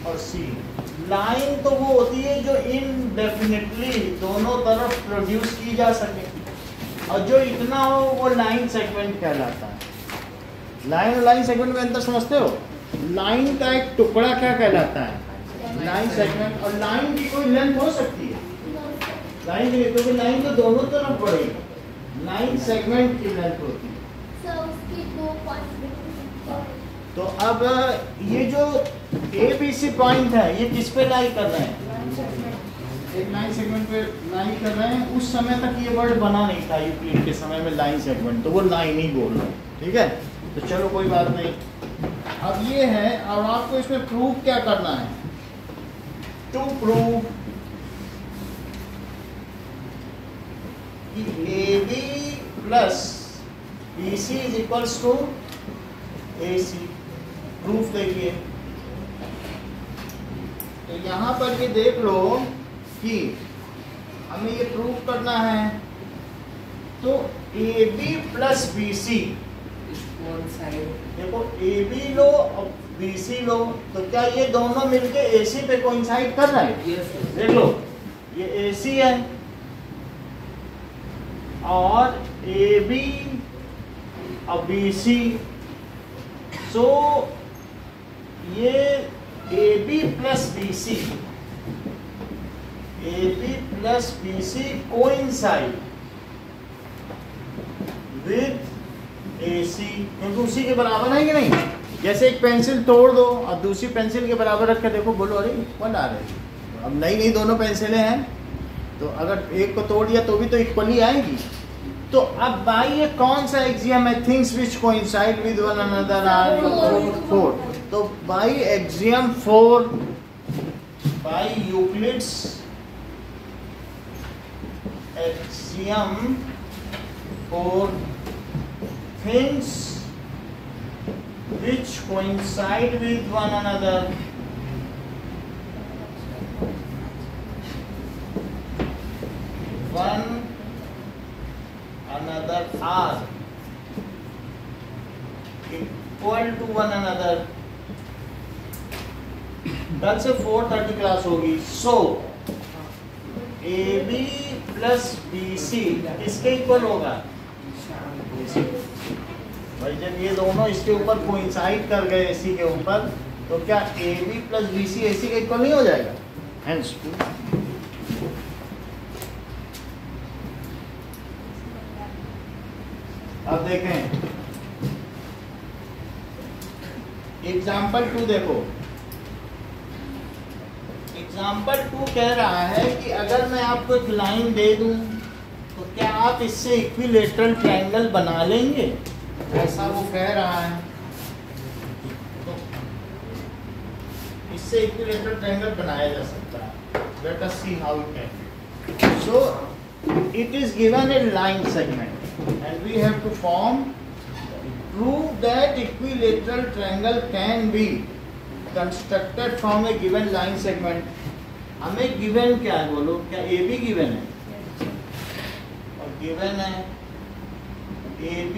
और C। लाइन तो वो होती है जो इनडेफिनेटली दोनों तरफ प्रोड्यूस की जा सके, और जो इतना हो वो लाइन सेगमेंट कहलाता है। लाइन और लाइन सेगमेंट में अंतर समझते हो? लाइन का एक टुकड़ा क्या कहलाता है? Line segment. और लाइन की कोई लेंथ हो सकती है लाइन की, क्योंकि लाइन तो दोनों तरफ बढ़ेगी, लाइन सेगमेंट की लेंथ होती है। तो अब ये जो ABC पॉइंट है ये किस पे लाई कर रहे हैं? एक लाइन सेगमेंट पे लाई कर रहे हैं। उस समय तक ये वर्ड बना नहीं था यूक्लिड के समय में, लाइन सेगमेंट, तो वो लाइन ही बोल रहे हैं। ठीक है, तो चलो कोई बात नहीं। अब ये है, और आपको इसमें प्रूफ क्या करना है? To prove AB plus BC is equals to AC। Proof देखिए, तो यहां पर ये देख लो कि हमें ये प्रूफ करना है। तो AB प्लस BC, देखो AB लो और BC लो, तो क्या ये दोनों मिलके AC पे कोइंसाइड कर रहे हैं? देख लो, ये AC है और AB और BC। सो ये AB plus BC, AB plus BC coincide with AC, क्योंकि उसी के बराबर है कि नहीं। जैसे एक पेंसिल तोड़ दो और दूसरी पेंसिल के बराबर रख के देखो, बोलो अरे इक्वल आ रही है। अब नई नई दोनों पेंसिलें हैं, तो अगर एक को तोड़ दिया तो भी तो इक्वली आएगी। तो अब भाई ये कौन सा एक्सियम है? Things which coincide with one another are 4। तो by axiom 4, by Euclid's axiom 4, things which coincide with one another are equal to one another। कल से 4:30 क्लास होगी। सो AB प्लस BC किसके इक्वल होगा? भाई जब ये दोनों इसके ऊपर कोइंसाइड कर गए AC के ऊपर, तो क्या AB प्लस BC AC के इक्वल नहीं हो जाएगा? Hence अब देखें एग्जाम्पल 2 देखो। एग्जाम्पल 2 कह रहा है कि अगर मैं आपको एक लाइन दे दूं तो क्या आप इससे इक्विलेटरल ट्रायंगल बना लेंगे, ऐसा वो कह रहा है। तो इससे इक्विलेटरल ट्रायंगल बनाया जा सकता है। Late us see how it can. So it is given a line segment and we have to prove that equilateral triangle can be constructed from a given line segment। हमें given क्या है बोलो, क्या AB given है और given है AB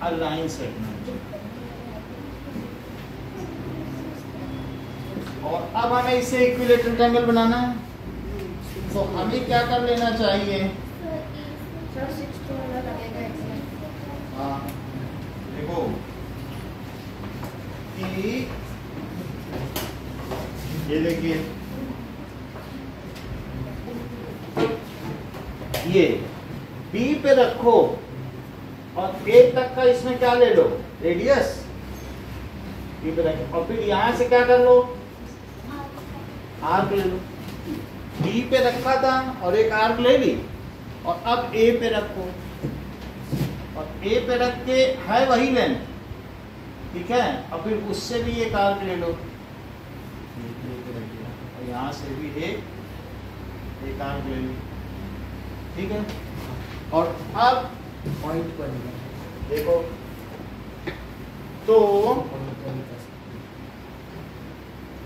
a line segment। और अब हमें इसे इक्विलेटरल ट्रायंगल बनाना है, तो हमें क्या कर लेना चाहिए। सर 6 तो लगेगा एक्सेल। हाँ देखो कि ये देखिए ये B पे रखो और 1 तक का इसमें क्या ले लो, रेडियस B पे रखो और फिर यहां से क्या कर लो, आर्क ले लो। B पे रखा था और एक आर्क ले ली और अब A पे रखो और A पे रख के है वही लेंथ, ठीक है, और फिर उससे भी एक आर्क ले लो और यहाँ से भी एक आर्क ले लो, ठीक है। और अब पॉइंट पर देखो तो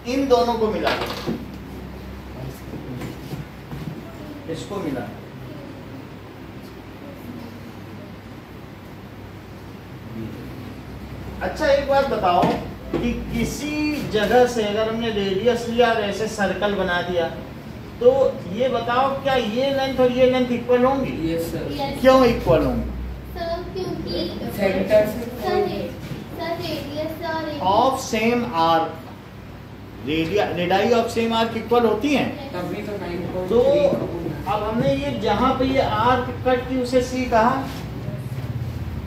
इन दोनों को मिला दो, इसको मिला। अच्छा एक बात बताओ कि किसी जगह से अगर हमने रेडियस लिया और ऐसे सर्कल बना दिया तो ये बताओ क्या ये लेंथ और ये लेंथ इक्वल होंगी? Yes sir. Yes. क्यों इक्वल होंगी? सर क्योंकि सेंटर सर रेडियस और of same arc, radii of same arc equal होती हैं। तभी तो 9.3 तो अब हमने ये जहां पे ये आर्क कट की उसे सी कहा,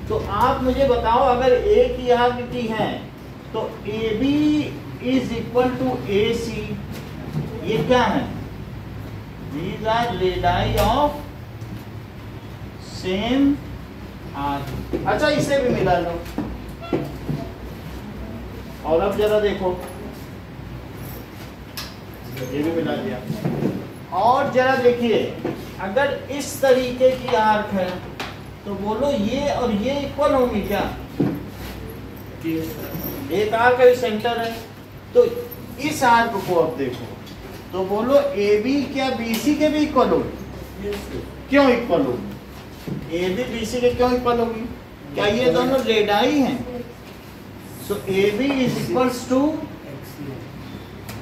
तो आप मुझे बताओ अगर ए की आर्क की है तो A B is equal to A C, ये क्या है? These are radii of same arc. अच्छा इसे भी मिला लो और अब जरा देखो ये भी मिला दिया। और जरा देखिए अगर इस तरीके की आर्क है तो बोलो ये और ये इक्वल होंगी क्या? एक आर्क का सेंटर है तो इस आर्क को अब देखो तो बोलो ए बी क्या बी सी के भी इक्वल होगी? क्यों इक्वल होगी? ए बी बी सी के क्यों इक्वल होगी? क्या ये दोनों रेडियाई हैं? So A B is equals to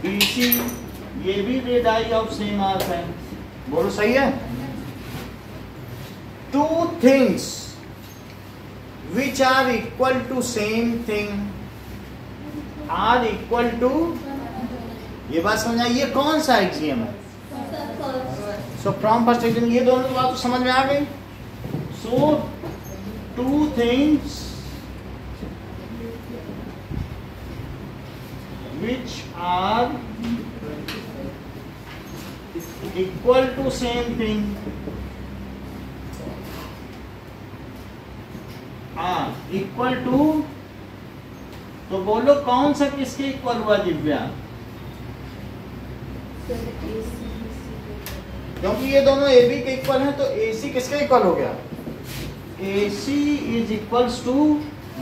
B C, ये भी रेडियाई ऑफ सेम आर्क है। बोलो सही है। Two things which are equal to same thing are equal to, ये बात समझ आई? ये कौन सा एक्सियम है? सो फ्रॉम फर्स्ट एक्सियम ये दोनों बात तो समझ में आ गई। So two things which are equal to same thing equal to, तो बोलो कौन सा किसके इक्वल हुआ दिव्या? क्योंकि ये दोनों ए बी के इक्वल हैं तो ए सी किसके इक्वल हो गया? A C is equals to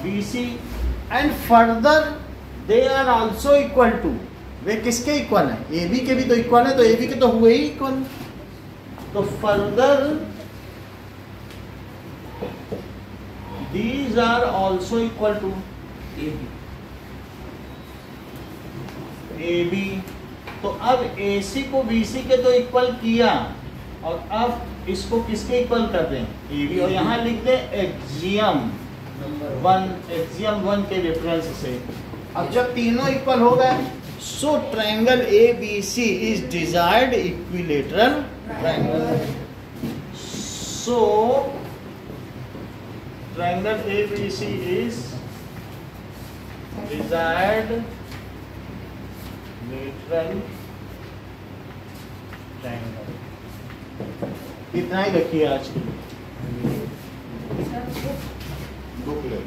B C and further they are also equal to, वे किसके इक्वल हैं? ए बी के भी तो इक्वल है तो ए बी के तो हुए ही इक्वल। तो further these are also equal to A B. तो अब ए सी को बी सी के तो इक्वल किया और अब इसको किसके इक्वल कर दें? A B. और यहाँ लिख दें एक्सियम 1 के रेफरेंस से। अब जब तीनों इक्वल हो गए so triangle A B C is desired equilateral triangle. So triangle ABC is desired lateral triangle. इतना ही रखिए आज के लिए। बुक ले